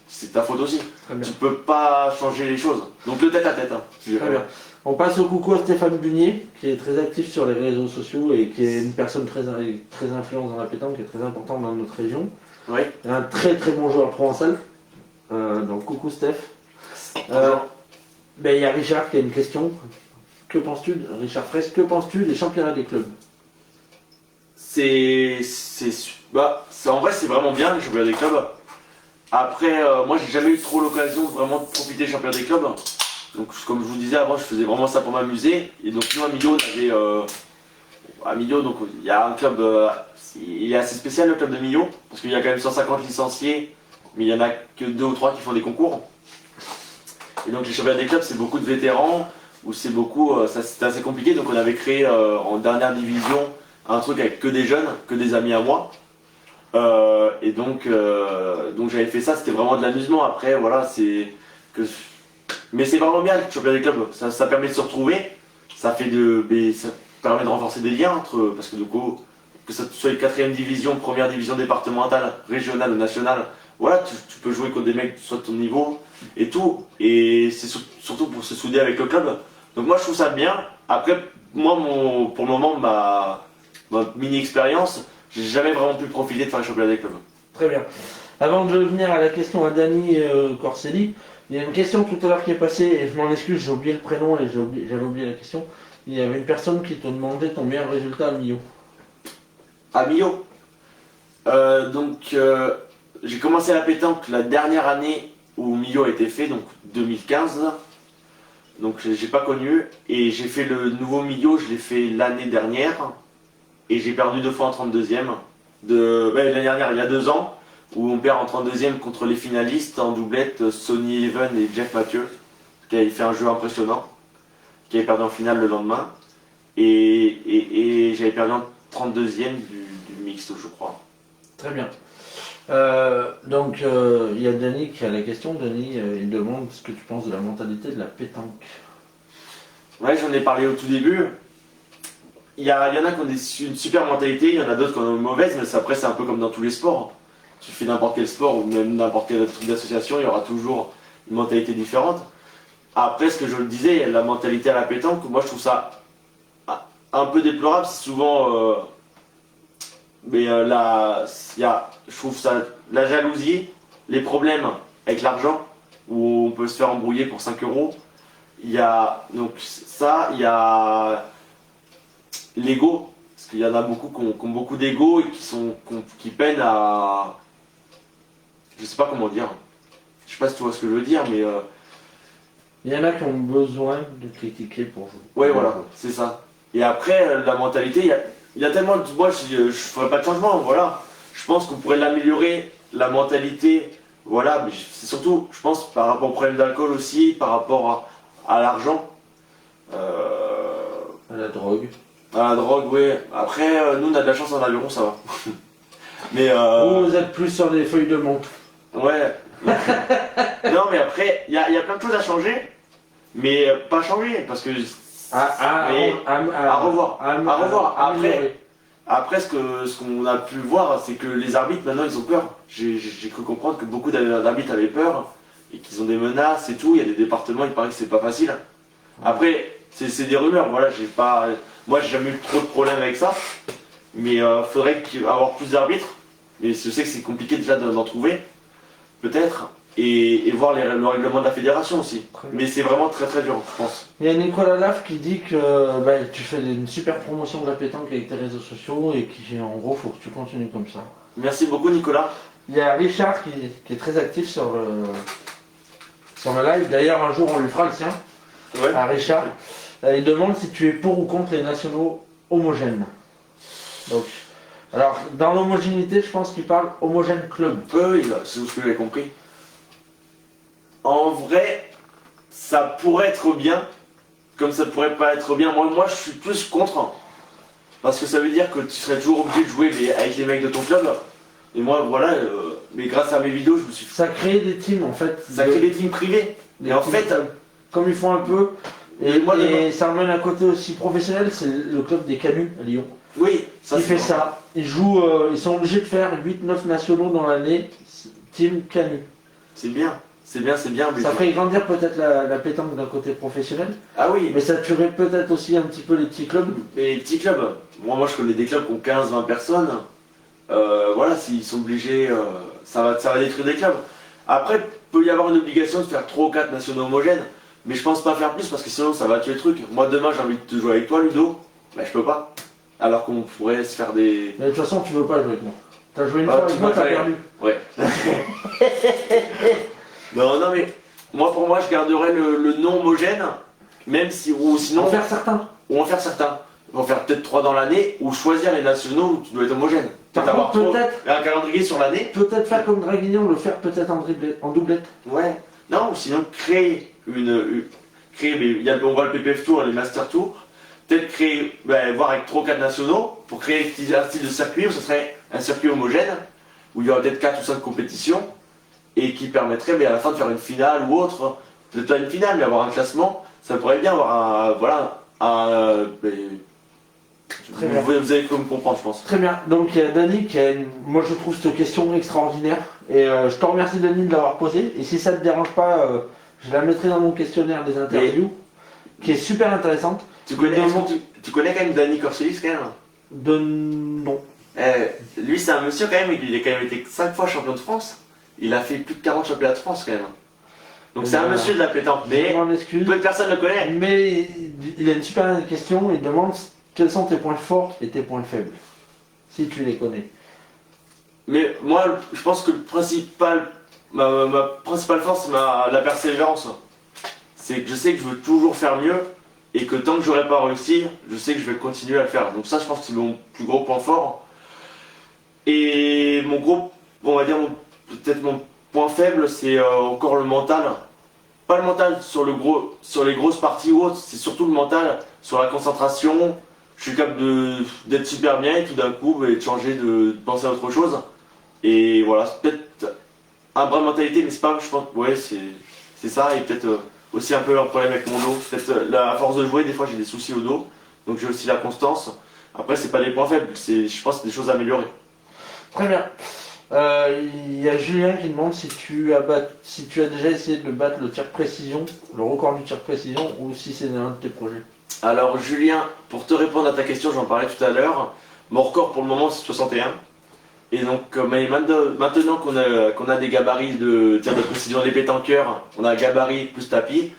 c'est ta faute aussi. Tu peux pas changer les choses. Donc le tête à tête. Très bien. On passe au coucou à Stéphane Bunier, qui est très actif sur les réseaux sociaux et qui est une personne très influente dans la pétanque, qui est très importante dans notre région. Oui. Un très très bon joueur provençal. Donc coucou Steph. Il y a Richard qui a une question. Que penses-tu, Richard Fraisse, que penses-tu des championnats des clubs? En vrai c'est vraiment bien les championnats des clubs. Après moi j'ai jamais eu trop l'occasion de vraiment profiter des championnats des clubs. Donc comme je vous disais avant, je faisais vraiment ça pour m'amuser. Et donc nous à Millau, donc il y a un club, il est assez spécial le club de Millau, parce qu'il y a quand même 150 licenciés, mais il y en a que 2 ou 3 qui font des concours. Et donc les championnats des clubs c'est beaucoup de vétérans, où c'est beaucoup, c'était assez compliqué. Donc on avait créé en dernière division un truc avec que des jeunes, que des amis à moi. Et donc j'avais fait ça, c'était vraiment de l'amusement. Après voilà, mais c'est vraiment bien le championnat des clubs, ça permet de se retrouver, ça permet de renforcer des liens parce que du coup, que ce soit une 4ème division, première division départementale, régionale ou nationale, voilà, tu peux jouer contre des mecs soit de ton niveau et tout, et c'est surtout pour se souder avec le club. Donc moi je trouve ça bien. Après, moi pour le moment, ma mini-expérience, j'ai jamais vraiment pu profiter de faire le championnat des clubs. Très bien. Avant de venir à la question à Dani Corselli, il y a une question tout à l'heure qui est passée, et je m'en excuse, j'ai oublié le prénom et j'avais oublié la question. Il y avait une personne qui te demandait ton meilleur résultat à Millau. À Millau. J'ai commencé la pétanque la dernière année où Millau a été fait, donc 2015. Donc j'ai pas connu. Et j'ai fait le nouveau Millau, je l'ai fait l'année dernière. Et j'ai perdu 2 fois en 32e. L'année dernière, il y a 2 ans, où on perd en 32e contre les finalistes en doublette Sonny Even et Jeff Mathieu, qui avait fait un jeu impressionnant, qui avait perdu en finale le lendemain. Et j'avais perdu en 32e du mixte, je crois. Très bien. Il y a Denis qui a la question. Denis, il demande ce que tu penses de la mentalité de la pétanque. Ouais, j'en ai parlé au tout début. Il y en a qui ont une super mentalité, il y en a d'autres qui ont une mauvaise, mais après c'est un peu comme dans tous les sports. Tu fais n'importe quel sport ou même n'importe quel truc d'association, il y aura toujours une mentalité différente. Après, ce que je le disais, la mentalité à la pétanque, moi je trouve ça un peu déplorable. C'est souvent... je trouve ça la jalousie, les problèmes avec l'argent, où on peut se faire embrouiller pour 5 euros. Il y a donc ça, il y a l'ego, parce qu'il y en a beaucoup qui ont beaucoup d'ego et qui peinent à... Je sais pas comment dire. Je sais pas si tu vois ce que je veux dire, mais... Il y en a qui ont besoin de critiquer pour jouer. Ouais, voilà, c'est ça. Et après, la mentalité, il y a tellement... Moi, je ferais pas de changement, voilà. Je pense qu'on pourrait l'améliorer, la mentalité, voilà. Mais c'est surtout, je pense, par rapport au problème d'alcool aussi, par rapport à l'argent. À la drogue. À la drogue, oui. Après, nous, on a de la chance en aviron, ça va. Mais Vous êtes plus sur des feuilles de menthe. Ouais. Non, mais après, il y a plein de choses à changer, mais pas changer, parce que... À revoir. À revoir. Après, ce qu'on a pu voir, c'est que les arbitres, maintenant, ils ont peur. J'ai cru comprendre que beaucoup d'arbitres avaient peur, et qu'ils ont des menaces et tout. Il y a des départements, il paraît que c'est pas facile. Après, c'est des rumeurs, voilà, moi, j'ai jamais eu trop de problèmes avec ça, mais faudrait avoir plus d'arbitres, mais je sais que c'est compliqué déjà d'en trouver, peut-être, et voir le règlement de la fédération aussi. Mais c'est vraiment très très dur, je pense. Il y a Nicolas Laf qui dit que tu fais une super promotion de la pétanque avec tes réseaux sociaux et qui, en gros, faut que tu continues comme ça. Merci beaucoup, Nicolas. Il y a Richard qui est très actif sur le live. D'ailleurs, un jour, on lui fera le sien. Ouais. À Richard. Il demande si tu es pour ou contre les nationaux homogènes. Donc, alors, dans l'homogénéité, je pense qu'il parle homogène club. Oui, c'est ce que j'ai compris. En vrai, ça pourrait être bien, comme ça pourrait pas être bien. Moi, je suis plus contre. Parce que ça veut dire que tu serais toujours obligé de jouer avec les mecs de ton club. Et moi, voilà, mais grâce à mes vidéos, je me suis... Ça crée des teams, en fait. Ça crée des teams privés. Et en fait... Comme ils font un peu... Et ça amène un côté aussi professionnel, c'est le club des Canuts à Lyon. Oui, ça qui fait ça. Ils jouent, ils sont obligés de faire 8-9 nationaux dans l'année, team Canut. C'est bien, c'est bien. Ça ferait grandir peut-être la pétanque d'un côté professionnel. Ah oui. Mais ça tuerait peut-être aussi un petit peu les petits clubs. Et les petits clubs, moi je connais des clubs qui ont 15-20 personnes. Voilà, s'ils sont obligés, ça va détruire des clubs. Après, il peut y avoir une obligation de faire 3 ou 4 nationaux homogènes. Mais je pense pas faire plus parce que sinon ça va tuer le truc. Moi demain j'ai envie de jouer avec toi, Ludo. Bah je peux pas. Alors qu'on pourrait se faire des... Mais de toute façon tu veux pas jouer avec moi. T'as joué une fois avec moi, t'as perdu. Ouais. non mais moi pour moi je garderais le non homogène. Même si... Ou sinon... En faire certains. Ou en faire certains. En faire peut-être 3 dans l'année ou choisir les nationaux où tu dois être homogène. Par avoir contre, peut-être un calendrier sur l'année. Peut-être faire comme Draguignan, le faire peut-être en doublette. Ouais. Non, ou sinon créer on voit le PPF Tour, les Master Tour, peut-être créer, voir avec 3 ou 4 nationaux, pour créer un style de circuit où ce serait un circuit homogène, où il y aurait peut-être 4 ou 5 compétitions, et qui permettrait à la fin de faire une finale ou autre, peut-être pas une finale, mais avoir un classement, ça pourrait bien avoir Très bien. Vous allez me comprendre, je pense. Très bien. Donc il y a Dani qui a moi je trouve cette question extraordinaire, et je te remercie Dani de l'avoir posée, et si ça ne te dérange pas, je la mettrai dans mon questionnaire des interviews, qui est super intéressante. Tu connais quand même Dani Corselis quand même? De non. Lui c'est un monsieur quand même, il a quand même été 5 fois champion de France. Il a fait plus de 40 championnats de France quand même. Donc c'est un monsieur de la pétanque, mais peu de personnes le connaissent. Mais il a une super question, il demande quels sont tes points forts et tes points faibles. si tu les connais. Mais moi, je pense que ma principale force, c'est la persévérance. C'est que je sais que je veux toujours faire mieux et que tant que j'aurai pas réussi, je sais que je vais continuer à le faire. Donc ça, je pense que c'est mon plus gros point fort. Et on va dire peut-être mon point faible, c'est encore le mental. Pas le mental sur les grosses parties ou autres, c'est surtout le mental sur la concentration. Je suis capable d'être super bien et tout d'un coup de changer, de penser à autre chose. Et voilà, c'est peut-être un brin de mentalité, mais c'est pas, je pense, ouais, c'est ça. Et peut-être aussi un peu un problème avec mon dos. Peut-être la force de jouer, des fois j'ai des soucis au dos, donc j'ai aussi la constance. Après, c'est pas des points faibles, je pense que c'est des choses à améliorer. Très bien. Il y a Julien qui demande si tu as déjà essayé de battre le tir précision, le record du tir précision, ou si c'est l'un de tes projets. Alors Julien, pour te répondre à ta question, j'en parlais tout à l'heure, mon record pour le moment c'est 61. Et donc maintenant qu'on a des gabarits de tir de précision des pétanqueurs, on a un gabarit plus tapis,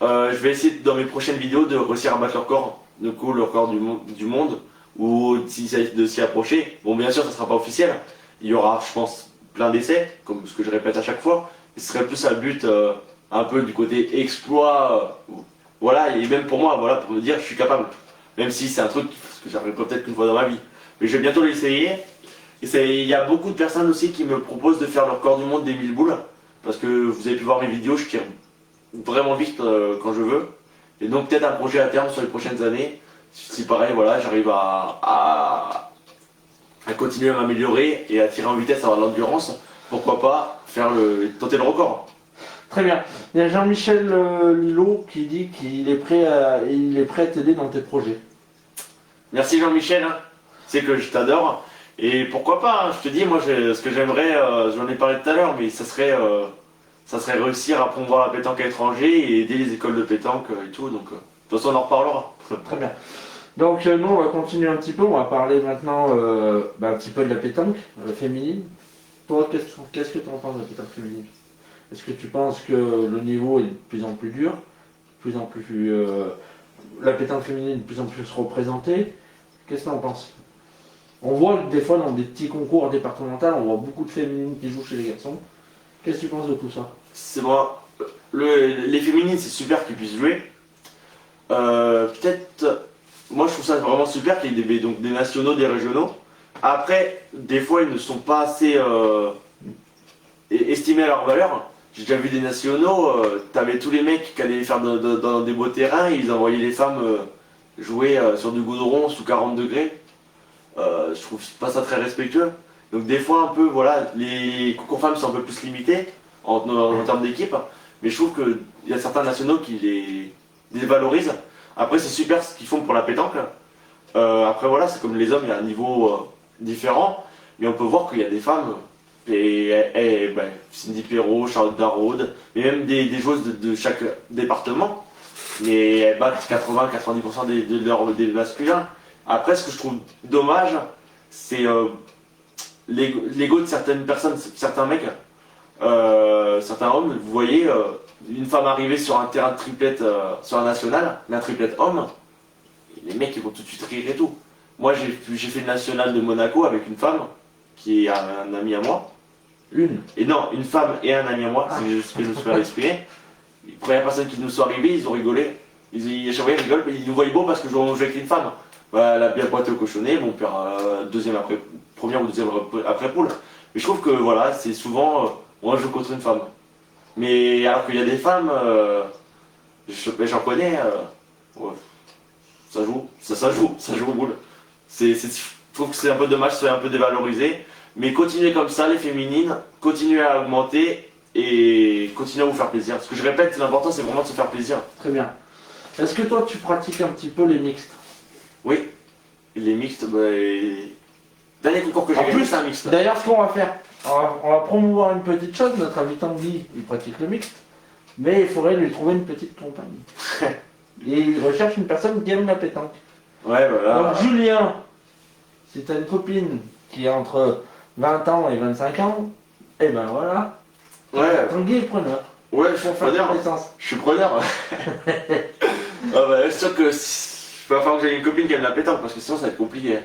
je vais essayer dans mes prochaines vidéos de réussir à battre le record, du coup le record du monde, ou de s'y approcher. Bon bien sûr ça sera pas officiel, il y aura je pense plein d'essais, comme ce que je répète à chaque fois, ce serait plus un but un peu du côté exploit, voilà, et même pour moi, voilà, pour me dire je suis capable, même si c'est un truc que j'arriverai peut-être qu'une fois dans ma vie. Mais je vais bientôt l'essayer. Et il y a beaucoup de personnes aussi qui me proposent de faire le record du monde des 1000 boules. Parce que vous avez pu voir mes vidéos, je tire vraiment vite quand je veux. Et donc peut-être un projet à terme sur les prochaines années. Si pareil, voilà, j'arrive à continuer à m'améliorer et à tirer en vitesse, avoir de l'endurance. Pourquoi pas tenter le record. Très bien. Il y a Jean-Michel Lillo qui dit qu'il est prêt à t'aider dans tes projets. Merci Jean-Michel, c'est que je t'adore. Et pourquoi pas, je te dis, moi ce que j'aimerais, j'en ai parlé tout à l'heure, mais ça serait réussir à promouvoir la pétanque à l'étranger et aider les écoles de pétanque et tout, donc de toute façon on en reparlera. Très bien. Donc nous on va continuer un petit peu, on va parler maintenant un petit peu de la pétanque féminine. Toi, qu'est-ce que tu en penses de la pétanque féminine? Est-ce que tu penses que le niveau est de plus en plus dur, de plus en plus la pétanque féminine est de plus en plus représentée? Qu'est-ce que tu en penses? On voit que des fois dans des petits concours départementaux, on voit beaucoup de féminines qui jouent chez les garçons. Qu'est-ce que tu penses de tout ça? C'est moi, les féminines c'est super qu'ils puissent jouer. Peut-être, moi je trouve ça vraiment super qu'il y ait des nationaux, des régionaux. Après, des fois ils ne sont pas assez estimés à leur valeur. J'ai déjà vu des nationaux, t'avais tous les mecs qui allaient faire dans des beaux terrains, et ils envoyaient les femmes jouer sur du goudron sous 40 degrés. Je trouve pas ça très respectueux. Donc des fois un peu, voilà, les concours femmes sont un peu plus limités en termes d'équipe, mais je trouve qu'il y a certains nationaux qui les valorisent. Après c'est super ce qu'ils font pour la pétanque. Après voilà, c'est comme les hommes, il y a un niveau différent, mais on peut voir qu'il y a des femmes, Cindy Perrault, Charlotte Darraude, mais même des joueuses de chaque département, mais elles battent 80-90% des masculins. Après, ce que je trouve dommage, c'est l'ego de certaines personnes, certains mecs, certains hommes. Vous voyez une femme arriver sur un terrain de triplette, sur un national, un triplette homme, les mecs ils vont tout de suite rire et tout. Moi j'ai fait le national de Monaco avec une femme qui est un ami à moi. Une femme et un ami à moi, c'est ce que je me suis exprimé. Les premières personnes qui nous sont arrivées, ils ont rigolé. À chaque fois ils rigolent, ils nous voyaient beau parce que je jouais avec une femme. Elle a bien pointé au cochonnet, mon père première ou deuxième après poule. Mais je trouve que voilà, c'est souvent on joue contre une femme. Mais alors qu'il y a des femmes, j'en connais, ouais, ça joue au boule. Je trouve que c'est un peu dommage, c'est un peu dévalorisé. Mais continuez comme ça, les féminines, continuez à augmenter et continuez à vous faire plaisir. Ce que je répète, l'important c'est vraiment de se faire plaisir. Très bien. Est-ce que toi tu pratiques un petit peu les mixtes? Oui, les mixtes, dernier concours que j'ai gagné, c'est un mixte. D'ailleurs, ce qu'on va faire, on va promouvoir une petite chose. Notre ami Tanguy, il pratique le mixte, mais il faudrait lui trouver une petite compagne. Et il recherche une personne qui aime la pétanque. Ouais, voilà. Donc, Julien, si tu as une copine qui a entre 20 ans et 25 ans, et ben voilà. Ouais. Tanguy est preneur. Ouais, je suis preneur. Je suis preneur. C'est sûr que il va falloir que j'aie une copine qui aime la pétanque parce que sinon ça va être compliqué.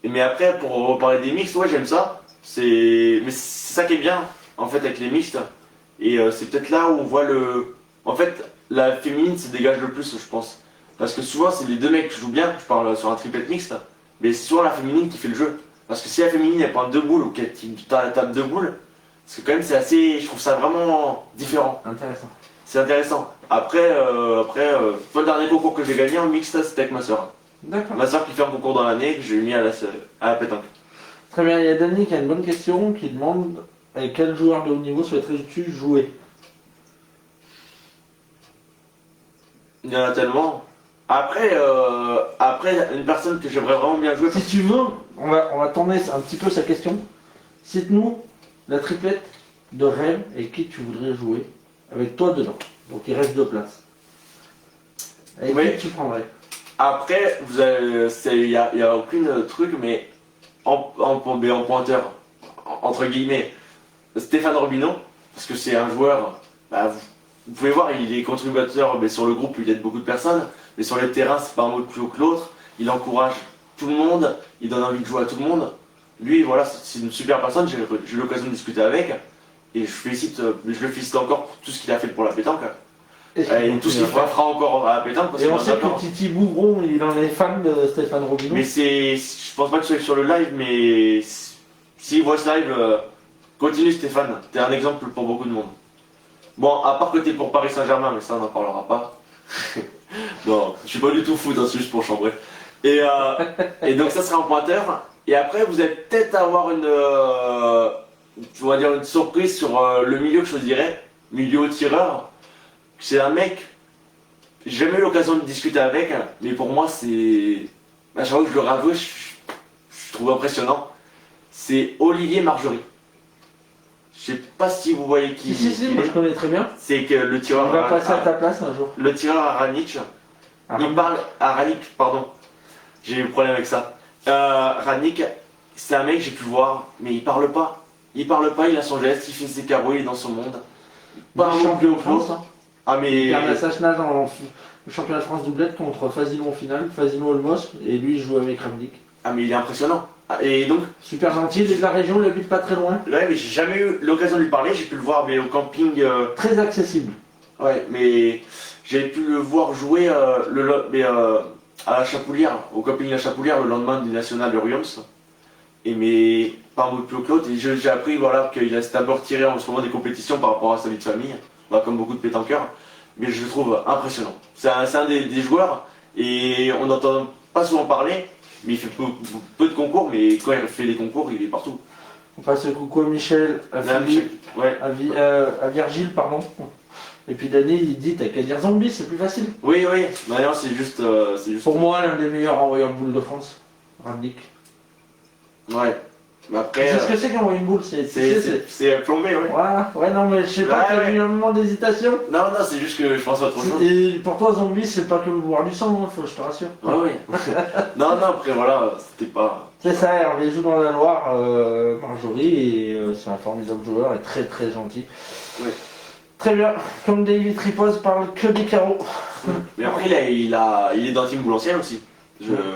Mais après, pour reparler des mixtes, ouais, j'aime ça. Mais c'est ça qui est bien, en fait, avec les mixtes. Et c'est peut-être là où on voit le. En fait, la féminine se dégage le plus, je pense. Parce que souvent, c'est les deux mecs qui jouent bien, je parle sur un triplet mixte, mais c'est souvent la féminine qui fait le jeu. Parce que si la féminine elle prend deux boules ou qu'elle tape deux boules, parce que quand même c'est assez. Je trouve ça vraiment différent. Intéressant. C'est intéressant. Après, toi, le dernier concours que j'ai gagné en mixte, c'était avec ma soeur. D'accord. Ma soeur qui fait un concours dans l'année que j'ai mis à la pétanque. Très bien, il y a Dany qui a une bonne question qui demande avec quel joueur de haut niveau souhaiterais-tu jouer? Il y en a tellement. Après, une personne que j'aimerais vraiment bien jouer. Si tu veux, on va tourner un petit peu sa question. Cite-nous la triplette de rêve et qui tu voudrais jouer avec toi dedans. Donc il reste 2 places. Et Oui. qui tu prendrais? Après, il y a aucune truc, mais en pointeur, entre guillemets, Stéphane Robineau, parce que c'est un joueur, bah, vous pouvez voir, il est contributeur, mais sur le groupe, il aide beaucoup de personnes, mais sur les terrains, c'est pas un mot plus haut que l'autre, il encourage tout le monde, il donne envie de jouer à tout le monde. Lui, voilà, c'est une super personne, j'ai eu l'occasion de discuter avec, et je le félicite encore pour tout ce qu'il a fait pour la pétanque. Et tout ce qu'il fera encore à la pétanque. Parce et on sait que que Titi Bouvron, il en est fan de Stéphane Robineau. mais je pense pas que ce soit sur le live, mais s'il voit ce live, continue Stéphane, t'es un exemple pour beaucoup de monde. Bon, à part que t'es pour Paris Saint-Germain, mais ça on n'en parlera pas. Non, je suis pas du tout foot, hein, c'est juste pour chambrer. Et donc ça sera en pointeur. Et après, vous allez peut-être avoir on va dire une surprise sur le milieu que je choisirais, milieu au tireur. C'est un mec, j'ai jamais eu l'occasion de discuter avec, mais pour moi c'est. À chaque fois que je le ravoue, je trouve impressionnant. C'est Olivier Marjorie. Je sais pas si vous voyez qui. Si, moi je connais très bien. C'est que le tireur. On va passer à ta place un jour. Le tireur à Ranić. Il parle à Ranić, pardon. J'ai eu le problème avec ça. Ranić, c'est un mec, j'ai pu le voir, mais il parle pas. Il parle pas, il a son geste, il fait ses carreaux, il est dans son monde. Pas un champion de France. Hein. Ah mais. Il perd la Sachna en le championnat de France doublette contre Fasino en finale, Fasino Olmos, et lui il joue avec Kramnik. Ah mais il est impressionnant. Et donc. Super gentil, il est de la région, il habite pas très loin. Ouais, mais j'ai jamais eu l'occasion de lui parler, j'ai pu le voir mais au camping. Très accessible. Ouais, mais j'ai pu le voir jouer à la Chapoulière, au camping La Chapoulière, le lendemain du national de Ruyams. Et mais pas un mot plus que l'autre. Et j'ai appris voilà, qu'il a d'abord tiré en ce moment des compétitions par rapport à sa vie de famille, bah, comme beaucoup de pétanqueurs. Mais je le trouve impressionnant. C'est un des joueurs, et on n'entend pas souvent parler, mais il fait peu de concours, mais quand il fait des concours, il est partout. On passe le coucou à Michel, à Philippe, ouais. à Virgile, pardon. Et puis Dany, il dit t'as qu'à dire zombie, c'est plus facile. Oui, maintenant c'est juste. Pour moi, l'un des meilleurs envoyeurs de boules de France, Ranić. Ouais. Mais après. C'est ce que c'est qu'envoyer une boule, c'est plombé, ouais. Voilà, ouais, non, mais je sais pas, t'as eu un moment d'hésitation. Non, c'est juste que je pense à trop chose. Et pour toi, zombie, c'est pas que boire du sang, hein, je te rassure. Oui. non, après voilà, c'était pas. C'est ça, Hervé joue dans la Loire, Marjorie, et c'est un formidable joueur et très très gentil. Oui. Très bien, comme David Tripos parle que des carreaux. Mais après, il est dans Team Boulancienne aussi,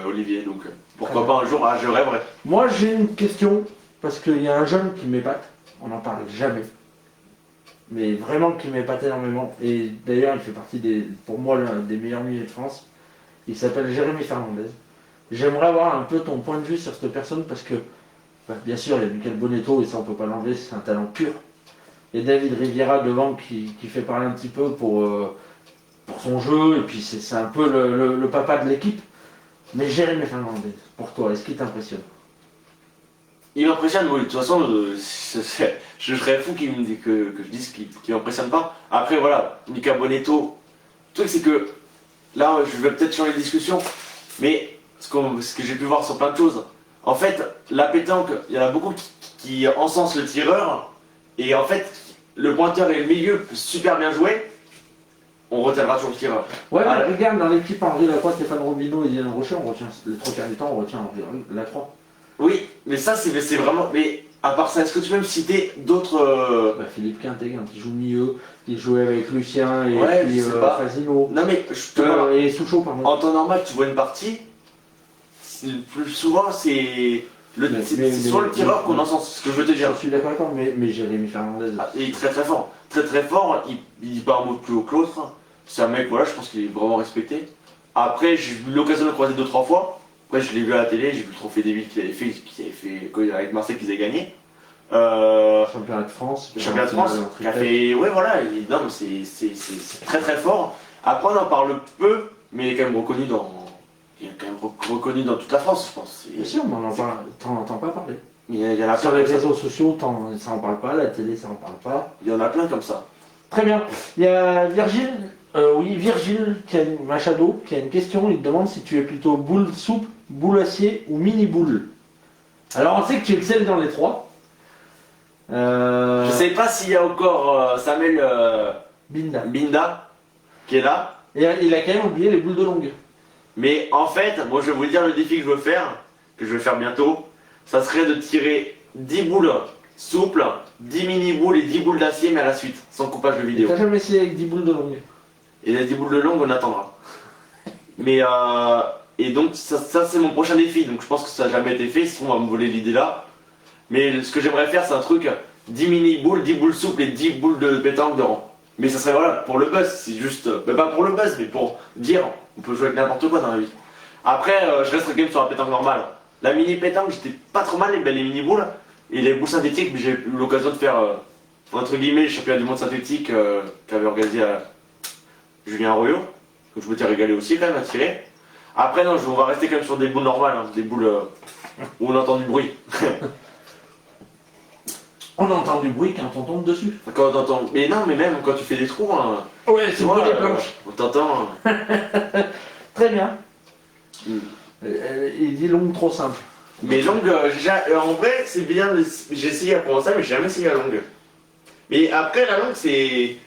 Olivier, donc pourquoi pas un jour, je rêverais. Moi j'ai une question, parce qu'il y a un jeune qui m'épate, on n'en parle jamais, mais vraiment qui m'épate énormément, et d'ailleurs il fait partie pour moi l'un des meilleurs milieux de France, il s'appelle Jérémy Fernandez. J'aimerais avoir un peu ton point de vue sur cette personne, parce que, bien sûr, il y a Michael Bonetto, et ça on peut pas l'enlever, c'est un talent pur. Et David Riviera devant qui fait parler un petit peu pour son jeu, et puis c'est un peu le papa de l'équipe. Mais Jérémy Fernandez, pour toi, est-ce qu'il t'impressionne? Il m'impressionne, oui, de toute façon, je serais fou que je dise qu'il m'impressionne pas. Après voilà, Mika Bonetto, le truc c'est que, là je vais peut-être changer de discussion, mais ce que j'ai pu voir sur plein de choses, en fait, la pétanque, il y en a beaucoup qui encensent le tireur, et en fait, le pointeur et le milieu peuvent super bien jouer, on retiendra toujours le tireur. Ouais, mais regarde, dans l'équipe Henri Lacroix, Stéphane Robineau et Diane Rocher, on retient, les trois quarts du temps, on retient Henri Lacroix. Oui, mais ça, c'est vraiment. Mais à part ça, est-ce que tu peux me citer d'autres. Philippe Quintet, qui joue milieu, qui jouait avec Lucien et ouais, Fasino. Non, mais je te et Souchot, pardon. En temps normal, tu vois une partie, le plus souvent, c'est soit le tireur qu'on en sent, c'est ce que je veux te dire. Je suis d'accord avec toi, mais Jérémy Fernandez. Ah, il est très très fort. Très très fort, il dit pas un mot plus haut que l'autre. C'est un mec, voilà, je pense qu'il est vraiment respecté. Après, j'ai eu l'occasion de le croiser 2-3 fois. Après, je l'ai vu à la télé, j'ai vu le trophée David qu'il avait fait avec Marseille qu'ils avaient gagné. Championnat de France. Le championnat de France, qui a fait. Ouais, voilà, non, mais c'est très très fort. Après, on en parle peu, mais il est quand même reconnu dans. Il est quand même reconnu dans toute la France, je pense. Bien sûr, mais t'en entends pas parler. Il y en a Sur plein les comme ça. réseaux sociaux, ça en parle pas, la télé, ça en parle pas. Il y en a plein comme ça. Très bien. Il y a Virgile Machado qui a une question. Il te demande si tu es plutôt boule souple, boule acier ou mini boule. Alors on sait que tu excelles dans les trois. Je sais pas s'il y a encore Samuel Binda. qui est là. Et il a quand même oublié les boules de longue. Mais en fait, moi je vais vous dire le défi que je vais faire bientôt. Ça serait de tirer 10 boules souples, 10 mini boules et 10 boules d'acier, mais à la suite, sans coupage de vidéo. T'as jamais essayé avec 10 boules de longue? Et les 10 boules de longue, on attendra. Mais et donc ça c'est mon prochain défi, donc je pense que ça n'a jamais été fait, sinon on va me voler l'idée là. Mais ce que j'aimerais faire, c'est un truc 10 mini boules, 10 boules souples et 10 boules de pétanque de rang. Mais ça serait voilà, pour le buzz, c'est juste. Mais pas pour le buzz, mais pour dire, on peut jouer avec n'importe quoi dans la vie. Après, je reste quand même sur la pétanque normale. La mini pétanque, j'étais pas trop mal, les mini boules. Et les boules synthétiques, j'ai eu l'occasion de faire, entre guillemets, le championnat du monde synthétique qu'avait organisé Julien Arroyo. Donc je m'étais régalé aussi quand même à tirer. Après, non, on va rester quand même sur des boules normales, hein, des boules où on entend du bruit. On entend du bruit quand on tombe dessus. Quand on entend. Mais non, mais même quand tu fais des trous, hein, Ouais, tu c'est vois, pour les planches. on t'entend. Très bien. Mm. Il dit longue trop simple. Mais longue, en vrai, c'est bien. J'ai essayé à prendre ça, mais j'ai jamais essayé la longue. Mais après, la longue, c'est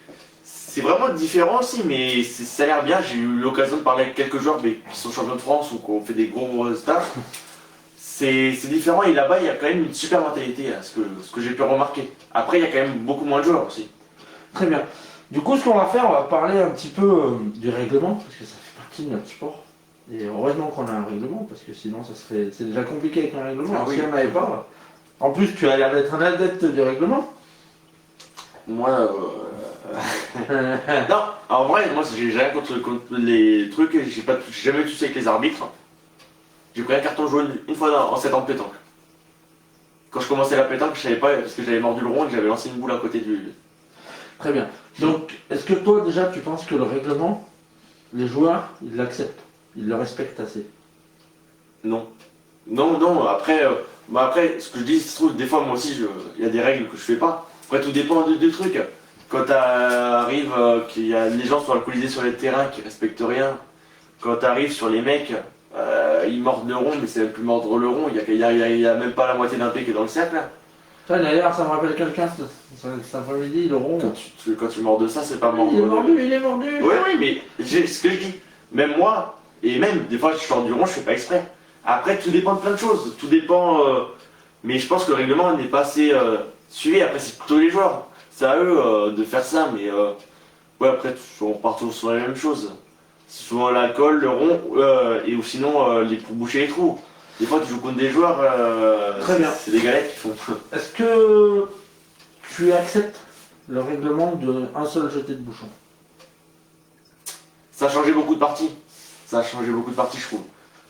vraiment différent aussi, mais ça a l'air bien. J'ai eu l'occasion de parler avec quelques joueurs qui sont champions de France ou qui ont fait des gros résultats. C'est différent et là-bas, il y a quand même une super mentalité, à ce que j'ai pu remarquer. Après, il y a quand même beaucoup moins de joueurs aussi. Très bien. Du coup, ce qu'on va faire, on va parler un petit peu du règlement, parce que ça fait partie de notre sport. Et heureusement qu'on a un règlement, parce que sinon, c'est déjà compliqué avec un règlement. Ah oui. Si on n'avait pas. En plus, tu as l'air d'être un adepte du règlement. Moi, non, en vrai, moi, j'ai rien contre les trucs, j'ai jamais eu de soucis avec les arbitres. J'ai pris un carton jaune une fois en 7 ans de pétanque. Quand je commençais la pétanque, je savais pas, parce que j'avais mordu le rond et que j'avais lancé une boule à côté du. Très bien. Donc, est-ce que toi, déjà, tu penses que le règlement, les joueurs, ils l'acceptent, ils le respectent assez? Non. Non, après, après, ce que je dis, se trouve, des fois, moi aussi, il y a des règles que je fais pas. Après, tout dépend de trucs. Quand t'arrives, qu'il y a des gens sont alcoolisés sur les terrains qui respectent rien, quand t'arrives sur les mecs, ils mordent le rond, mais c'est même plus mordre le rond, il y a même pas la moitié d'un pied qui est dans le cercle. Ça, d'ailleurs, ça me rappelle quelqu'un cet après-midi, le rond. Quand tu mords de ça, c'est pas mordre. Il est mordu. Oui, mais ce que je dis, même moi, et même des fois, je sors du rond, je fais pas exprès. Après, tout dépend de plein de choses, tout dépend. Mais je pense que le règlement n'est pas assez suivi. Après, c'est plutôt les joueurs. C'est à eux de faire ça, mais ouais, après, on part tous sur la même chose. C'est souvent l'alcool, le rond, et ou sinon pour boucher les trous. Des fois, tu joues contre des joueurs, Très bien. c'est des galettes qui font. Est-ce que tu acceptes le règlement de un seul jeté de bouchon? Ça a changé beaucoup de parties. Ça a changé beaucoup de parties, je trouve.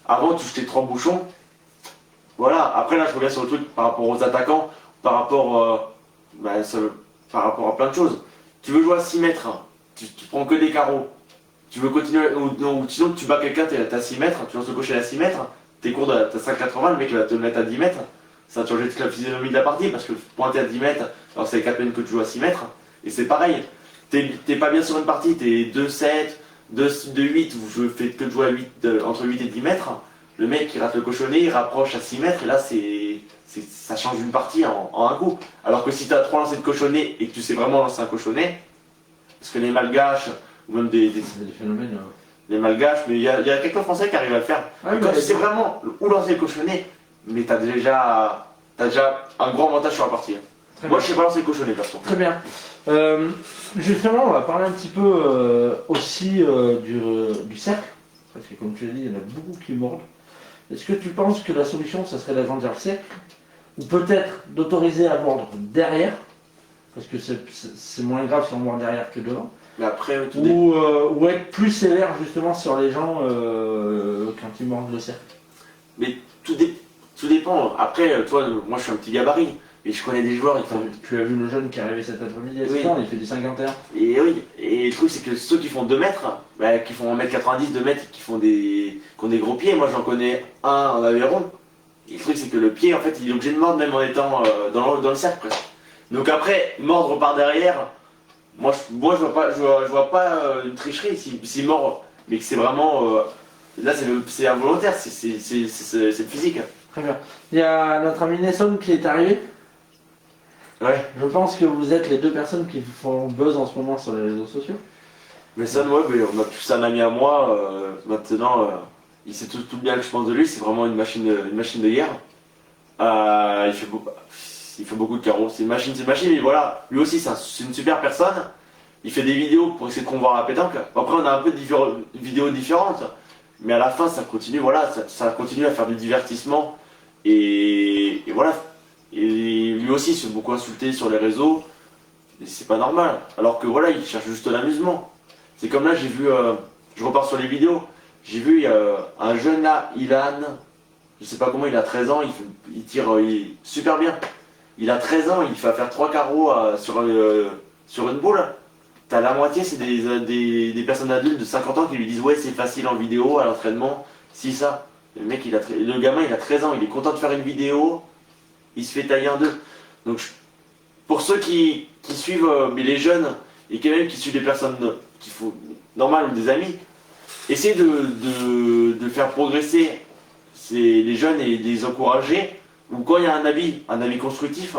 Avant, tu jetais 3 bouchons. Voilà. Après, là, je reviens sur le truc par rapport aux attaquants, par rapport, par rapport à plein de choses. Tu veux jouer à 6 mètres, hein. Tu prends que des carreaux. Tu veux continuer, ou sinon tu bats quelqu'un, t'es à 6 mètres, tu lances le cocher à 6 mètres, t'es court, t'as 5,80, le mec il va te le mettre à 10 mètres. Ça va te changer toute la physionomie de la partie parce que pointer à 10 mètres, alors c'est 4 peine que tu joues à 6 mètres. Et c'est pareil. T'es pas bien sur une partie, t'es 2-7, 2-8, où je fais que de jouer à 8, entre 8 et 10 mètres. Le mec il rate le cochonnet, il rapproche à 6 mètres, et là ça change une partie en un coup. Alors que si t'as 3 lancers de cochonnet et que tu sais vraiment lancer un cochonnet, parce que les malgaches, ou même des phénomènes. Les malgaches, mais il y a quelques Français qui arrivent à le faire. Ouais, quand mais tu sais vraiment où lancer le cochonnet, mais t'as déjà un gros avantage sur la partie. Moi, je sais pas lancer le cochonnet, perso. Très bien. Justement, on va parler un petit peu aussi du cercle. Parce que comme tu l'as dit, il y en a beaucoup qui mordent. Est-ce que tu penses que la solution, ça serait d'agrandir le cercle, ou peut-être d'autoriser à mordre derrière, parce que c'est moins grave si on mord derrière que devant, Mais après, ou être plus sévère justement sur les gens quand ils mordent le cercle? mais tout dépend. Après, toi, moi je suis un petit gabarit, et je connais des joueurs, ils font. Tu as vu le jeune qui est arrivé cet après-midi à 6 Oui. ans, il fait du 51. Et oui, et le truc c'est que ceux qui font 2 mètres, bah, qui font 1m90, 2 mètres, qui ont des gros pieds, moi j'en connais un en Aveyron. Et le truc c'est que le pied en fait il est obligé de mordre même en étant dans le cercle presque. Donc après, mordre par derrière, moi je vois pas une tricherie s'il mord, mais que c'est vraiment. Là c'est involontaire, c'est le physique. Très bien. Il y a notre ami Nesson qui est arrivé. Ouais. Je pense que vous êtes les deux personnes qui font buzz en ce moment sur les réseaux sociaux. Mais ça, ouais, mais on a plus un ami à moi, maintenant, il sait tout bien que je pense de lui, c'est vraiment une machine de guerre. Il fait beaucoup de carreaux, c'est une machine, mais voilà, lui aussi c'est une super personne. Il fait des vidéos pour essayer de promouvoir la pétanque. Après on a un peu de vidéos différentes, mais à la fin ça continue, voilà, ça continue à faire du divertissement. Et voilà. Et lui aussi il se fait beaucoup insulter sur les réseaux, et c'est pas normal. Alors que voilà, il cherche juste l'amusement. C'est comme là, j'ai vu, je repars sur les vidéos, j'ai vu un jeune là, Ilan, je sais pas comment, il a 13 ans, il tire super bien. Il a 13 ans, il fait faire 3 carreaux sur une boule. T'as la moitié, c'est des personnes adultes de 50 ans qui lui disent ouais c'est facile en vidéo, à l'entraînement, si ça. Le gamin il a 13 ans, il est content de faire une vidéo, il se fait tailler en deux. Donc pour ceux qui suivent mais les jeunes et quand même qui suivent des personnes qui font normales ou des amis, essayez de faire progresser les jeunes et de les encourager, ou quand il y a un avis constructif,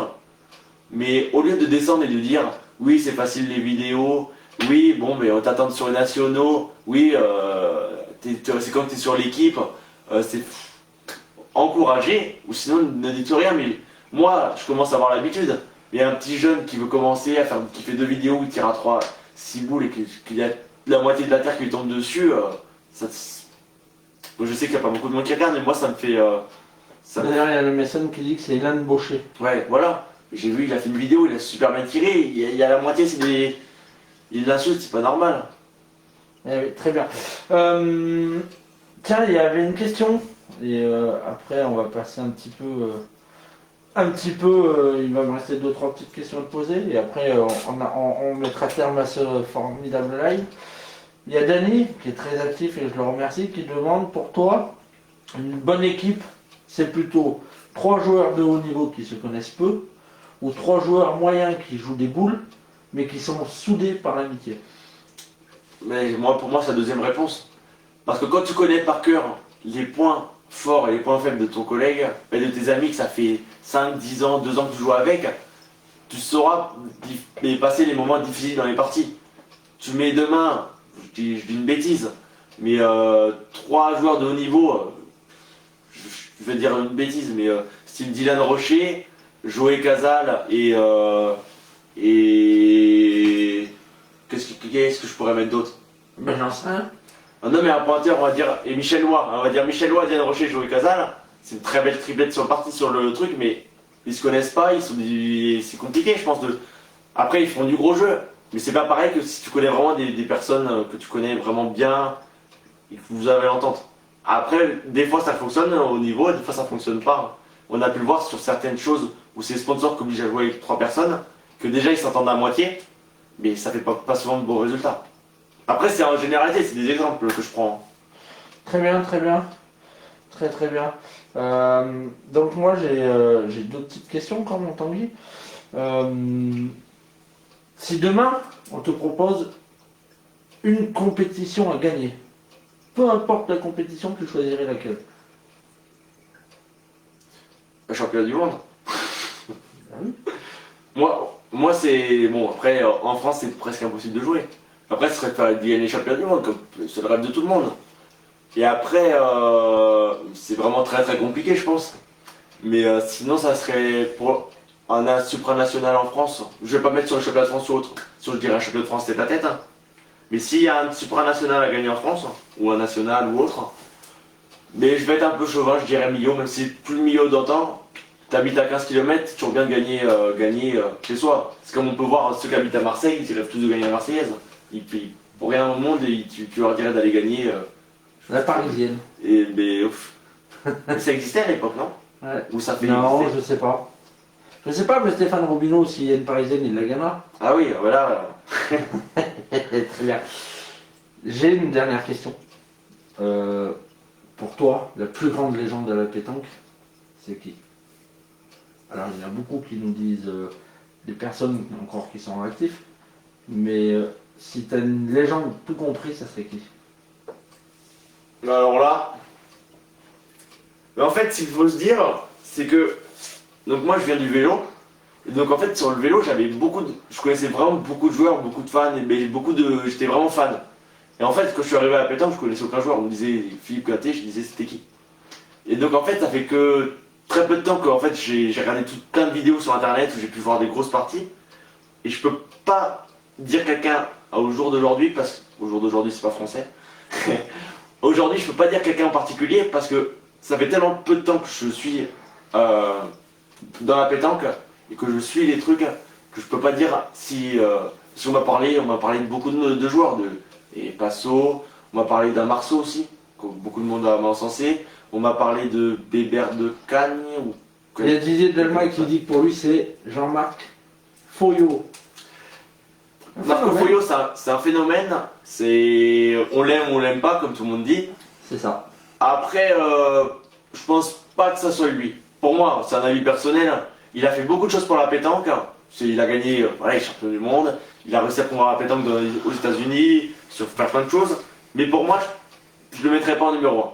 mais au lieu de descendre et de dire oui c'est facile les vidéos, oui bon mais on t'attend sur les nationaux, oui c'est quand tu es sur l'équipe, c'est encourager, ou sinon ne dites rien, mais moi je commence à avoir l'habitude. Il y a un petit jeune qui veut commencer qui fait 2 vidéos où il tire à 3, 6 boules et qu'il y a la moitié de la terre qui lui tombe dessus, je sais qu'il n'y a pas beaucoup de monde qui regarde, mais moi ça me fait. D'ailleurs, il y a le Mason qui dit que c'est Ilan Baucher. Ouais, voilà. J'ai vu, il a fait une vidéo, il a super bien tiré. Il y a la moitié, c'est des. Il l'insulte, c'est pas normal. Eh oui, très bien. Tiens, il y avait une question. Et après, on va passer un petit peu. Il va me rester 2-3 petites questions à te poser. Et après, on mettra terme à ce formidable live. Il y a Dany, qui est très actif et je le remercie, qui demande pour toi, une bonne équipe, c'est plutôt 3 joueurs de haut niveau qui se connaissent peu, ou 3 joueurs moyens qui jouent des boules, mais qui sont soudés par l'amitié. Mais pour moi, c'est la deuxième réponse. Parce que quand tu connais par cœur les points forts et les points faibles de ton collègue, et de tes amis que ça fait 5, 10 ans, 2 ans que tu joues avec, tu sauras passer les moments difficiles dans les parties. Tu mets demain, je dis une bêtise, mais 3 joueurs de haut niveau, je vais dire une bêtise, mais style Dylan Rocher, Joey Casal et qu'est-ce que je pourrais mettre d'autre? Ben j'en sais rien. Non mais un pointeur on va dire, et Michel Loire, on va dire Michel Loire, Dylan Rocher, Joey Casal, c'est une très belle triplette sur le parti sur le truc, mais ils se connaissent pas, c'est compliqué je pense de. Après ils font du gros jeu, mais c'est pas pareil que si tu connais vraiment des personnes que tu connais vraiment bien et que vous avez l'entente. Après, des fois ça fonctionne au niveau, des fois ça fonctionne pas. On a pu le voir sur certaines choses où c'est les sponsors qui obligent à jouer avec 3 personnes, que déjà ils s'entendent à moitié, mais ça fait pas souvent de bons résultats. Après c'est en généralité, c'est des exemples que je prends. Très bien, très bien. Très très bien. Donc moi j'ai 2 petites questions quand même, Tanguy. Si demain on te propose une compétition à gagner, peu importe la compétition, tu choisirais laquelle? Le championnat du monde. Ah oui. Moi c'est. Bon, après, en France, c'est presque impossible de jouer. Après, ce serait de gagner les championnats du monde, comme c'est le rêve de tout le monde. Et après, c'est vraiment très très compliqué, je pense. Mais sinon, ça serait pour un supranational en France. Je vais pas mettre sur le championnat de France ou autre. Si je dirais un championnat de France tête à tête. Hein. Mais s'il y a un supranational à gagner en France, ou un national ou autre, Mais je vais être un peu chauvin, je dirais Millau, même si c'est plus le Millau d'antan. T'habites à 15 km, tu reviens de gagner chez soi. C'est comme on peut voir ceux qui habitent à Marseille, ils rêvent tous de gagner la Marseillaise. Pour rien au monde, tu leur dirais d'aller gagner. La parisienne. Mais ça existait à l'époque, non? Ouais. Ou ça fait Non, exister. je sais pas. Je sais pas, mais Stéphane Robineau, s'il y a une parisienne, il la gagnera. Ah oui, voilà. Très bien. J'ai une dernière question. Pour toi, la plus grande légende de la pétanque, c'est qui? Alors, il y en a beaucoup qui nous disent des personnes encore qui sont actifs, mais si tu as une légende tout compris, ça serait qui? Alors là, mais en fait, ce qu'il faut se dire, c'est que donc moi je viens du vélo, et donc en fait sur le vélo je connaissais vraiment beaucoup de joueurs, beaucoup de fans, j'étais vraiment fan. Et en fait quand je suis arrivé à la pétanque, je connaissais aucun joueur, on me disait Philippe Gaté, je disais c'était qui. Et donc en fait ça fait que très peu de temps que en fait j'ai regardé plein de vidéos sur internet où j'ai pu voir des grosses parties, et je peux pas dire quelqu'un au jour d'aujourd'hui, parce qu'au jour d'aujourd'hui c'est pas français. Aujourd'hui, je peux pas dire quelqu'un en particulier parce que ça fait tellement peu de temps que je suis dans la pétanque et que je suis les trucs que je peux pas dire si on m'a parlé de beaucoup de joueurs, et Passo, on m'a parlé d'un Marceau aussi, que beaucoup de monde m'a encensé, on m'a parlé de Bébert de Cagne. Il y a Didier Delma qui dit que pour lui c'est Jean-Marc Foyot. Marco Foyot, c'est un phénomène, on l'aime ou on l'aime pas, comme tout le monde dit. C'est ça. Après, je pense pas que ça soit lui. Pour moi, c'est un avis personnel. Il a fait beaucoup de choses pour la pétanque. Il a gagné, voilà, il est champion du monde. Il a réussi à promouvoir la pétanque aux États-Unis, sur faire plein de choses. Mais pour moi, je le mettrais pas en numéro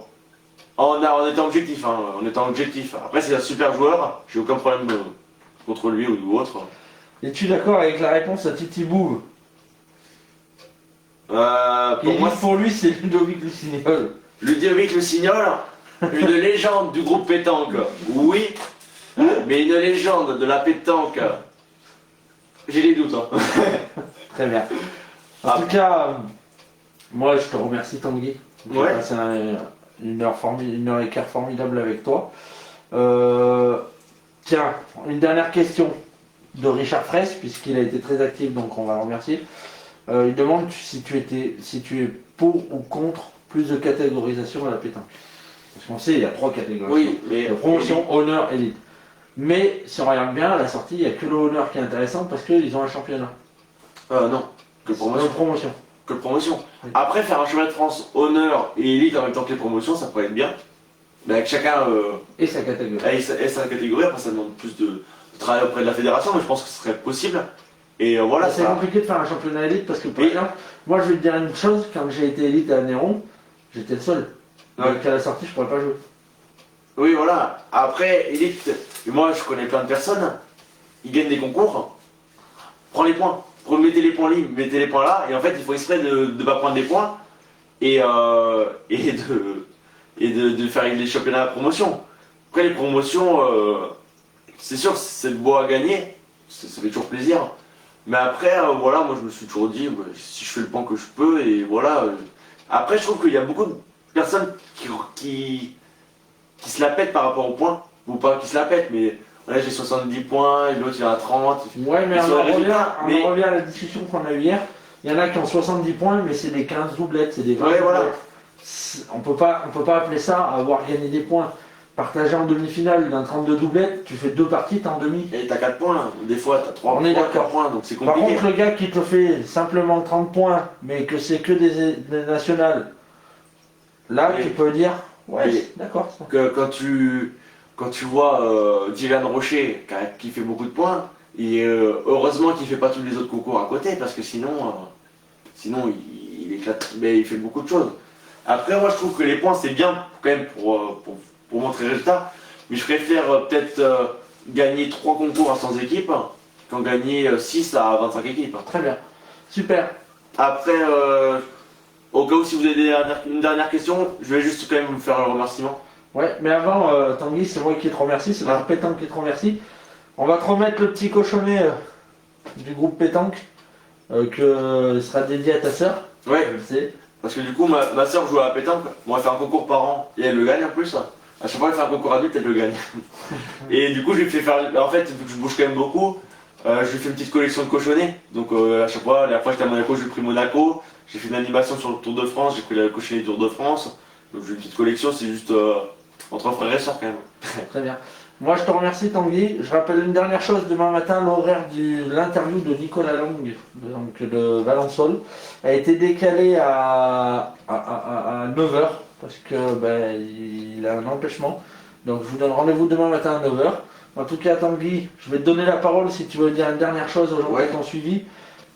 1. En étant objectif, hein, en étant objectif. Après, c'est un super joueur. J'ai aucun problème contre lui ou autre. Es-tu d'accord avec la réponse à Titi Bouve? Pour lui, c'est Ludovic Lucignol. Ludovic Lucignol, une légende du groupe pétanque, oui, mais une légende de la pétanque, j'ai des doutes. Hein. Très bien. En tout cas, moi je te remercie Tanguy. J'ai Ouais. passé une heure et quart formidable avec toi. Tiens, une dernière question de Richard Fraisse, puisqu'il a été très actif, donc on va le remercier. Il demande si tu es pour ou contre plus de catégorisation à la pétanque. Parce qu'on sait, il y a 3 catégories. Oui, mais. La promotion, honneur, élite. Mais si on regarde bien, à la sortie, il n'y a que le honneur qui est intéressant parce qu'ils ont un championnat. Non, que promotion. Promotion. Que promotion. Oui. Après, faire un championnat de France honneur et élite en même temps que les promotions, ça pourrait être bien. Mais avec chacun. Et sa catégorie. Et sa catégorie, après ça demande plus de travail auprès de la fédération, mais je pense que ce serait possible. Et voilà, C'est ça. compliqué de faire un championnat élite parce que, par Oui. exemple, moi je vais te dire une chose, quand j'ai été élite à Néron, j'étais le seul. Ouais. Donc à la sortie, je pourrais pas jouer. Oui, voilà. Après, élite, moi je connais plein de personnes, ils gagnent des concours, prends les points. Mettez les points libres, mettez les points là, et en fait, il faut exprès de ne pas prendre des points et de faire les championnats à promotion. Après, les promotions, c'est sûr, c'est beau à gagner, ça fait toujours plaisir. Mais après, voilà, moi je me suis toujours dit, si je fais le point que je peux, et voilà. Après, je trouve qu'il y a beaucoup de personnes qui se la pètent par rapport aux points, ou pas qui se la pètent, mais voilà, j'ai 70 points, et l'autre il en a 30. Ouais, mais Ils on sont en les résultats, mais- revient à la discussion qu'on a eue hier. Il y en a qui ont 70 points, mais c'est des 15 doublettes, c'est des 20 Ouais, voilà. doublettes. On peut pas appeler ça avoir gagné des points. Partagé en demi-finale d'un 32 doublettes, tu fais 2 parties, t'es en demi. Et t'as 4 points, des fois t'as 3 On est d'accord. 4 points, donc c'est Par compliqué. contre, le gars qui te fait simplement 30 points, mais que c'est que des nationales, là, Oui. tu peux dire, ouais, Oui. d'accord. Ça. Quand tu vois Dylan Rocher qui fait beaucoup de points, et heureusement qu'il fait pas tous les autres concours à côté, parce que sinon il éclate, mais il fait beaucoup de choses. Après, moi je trouve que les points c'est bien quand même pour montrer les résultats, mais je préfère peut-être gagner 3 concours à 100 équipes qu'en gagner 6 à 25 équipes. Très bien. Super. Après, au cas où si vous avez une dernière question, je vais juste quand même vous faire un remerciement. Ouais, mais avant, Tanguy, c'est moi qui te remercie, c'est la pétanque qui te remercie. On va te remettre le petit cochonnet du groupe pétanque que sera dédié à ta sœur, Ouais, je le sais. Parce que du coup, ma soeur joue à la pétanque. Bon, elle fait un concours par an et elle le gagne en plus. À chaque fois qu'elle fait un concours adulte, elle le gagne. Et du coup, je lui fais faire. En fait, vu que je bouge quand même beaucoup, je lui fais une petite collection de cochonnets. Donc, à chaque fois, la dernière fois j'étais à Monaco, j'ai pris Monaco. J'ai fait une animation sur le Tour de France, j'ai pris le cochonnet du Tour de France. Donc, j'ai une petite collection, c'est juste entre frères et sœurs quand même. Très bien. Moi, je te remercie, Tanguy. Je rappelle une dernière chose. Demain matin, l'horaire de l'interview de Nicolas Lang, donc de Valençol, a été décalé à 9 heures parce que il a un empêchement. Donc, je vous donne rendez-vous demain matin à 9 heures. En tout cas, Tanguy, je vais te donner la parole si tu veux dire une dernière chose aux gens qui t'ont suivi.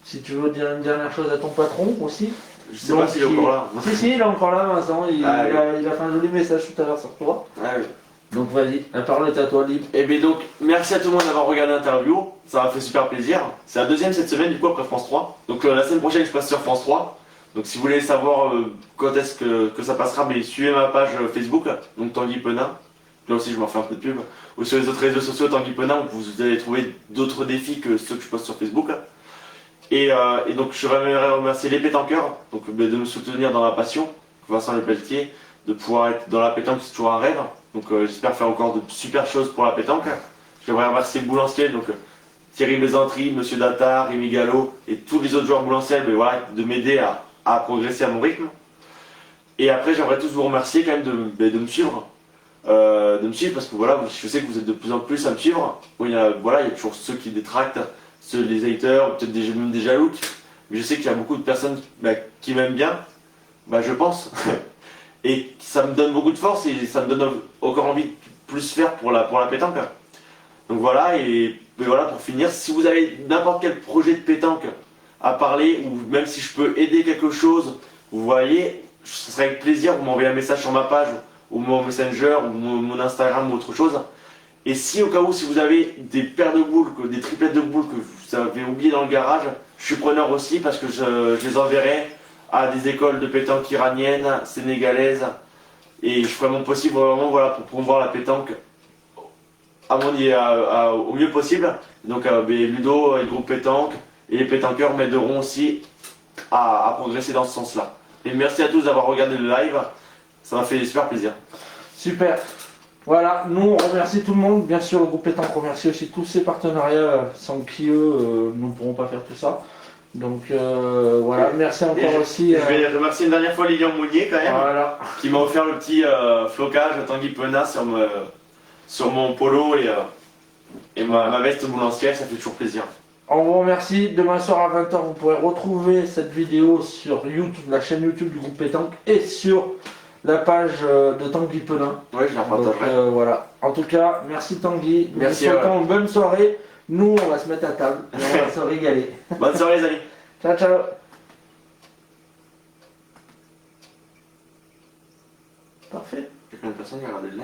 Si tu veux dire une dernière chose à ton patron aussi. Je sais pas s'il est encore là. Si, il est encore là, Vincent. Il Ah, oui. il a fait un joli message tout à l'heure sur toi. Ah, oui. Donc vas-y, la parole est à toi, libre. Et bien donc, merci à tout le monde d'avoir regardé l'interview, ça m'a fait super plaisir. C'est la deuxième cette semaine du coup après France 3. Donc la semaine prochaine je passe sur France 3. Donc si vous voulez savoir quand est-ce que ça passera, mais suivez ma page Facebook, donc Tanguy Penin. Là aussi je m'en fais un peu de pub. Ou sur les autres réseaux sociaux Tanguy Penin, où vous allez trouver d'autres défis que ceux que je poste sur Facebook. Et donc je voudrais remercier les pétanqueurs donc, de me soutenir dans la passion, Vincent Lepelletier, de pouvoir être dans la pétanque, c'est toujours un rêve. Donc j'espère faire encore de super choses pour la pétanque. J'aimerais remercier Boulanciel, donc Thierry Mézantry, Monsieur Dattard, Rémi Gallo et tous les autres joueurs Boulanciel, mais voilà, de m'aider à progresser à mon rythme. Et après j'aimerais tous vous remercier quand même de me suivre. De me suivre parce que voilà, je sais que vous êtes de plus en plus à me suivre. Bon, il y a toujours ceux qui détractent, ceux les haters, peut-être même des jaloux. Mais je sais qu'il y a beaucoup de personnes qui m'aiment bien, je pense. Et ça me donne beaucoup de force et ça me donne encore envie de plus faire pour la pétanque. Donc voilà, et voilà pour finir, si vous avez n'importe quel projet de pétanque à parler, ou même si je peux aider quelque chose, vous voyez, ce serait avec plaisir, vous m'envoyez un message sur ma page, ou mon Messenger, ou mon Instagram, ou autre chose. Et si au cas où, si vous avez des paires de boules, des triplettes de boules que vous avez oubliées dans le garage, je suis preneur aussi parce que je les enverrai à des écoles de pétanque iraniennes, sénégalaises, et je ferai mon possible vraiment voilà, pour promouvoir la pétanque au mieux possible. Donc Ludo et le groupe pétanque et les pétanqueurs m'aideront aussi à progresser dans ce sens-là. Et merci à tous d'avoir regardé le live, ça m'a fait super plaisir. Super. Voilà, nous on remercie tout le monde. Bien sûr, le groupe pétanque remercie aussi tous ses partenariats sans qui eux, nous ne pourrons pas faire tout ça. Donc voilà, merci encore aussi. Je vais remercier une dernière fois Lilian Mounier quand même, voilà, qui m'a offert le petit flocage Tanguy Penin sur mon polo et ma veste boulancière, ça fait toujours plaisir. on vous remercie. Demain soir à 20 h, vous pourrez retrouver cette vidéo sur YouTube, la chaîne YouTube du groupe pétanque et sur la page de Tanguy Penin. Oui, je la partagerai. Voilà. En tout cas, merci Tanguy. Merci. Nous vous souhaitons une bonne soirée. Nous, on va se mettre à table et on va se régaler. Bonne soirée les amis. Ciao, ciao. Parfait. Il y a plein de personnes qui regardent le live.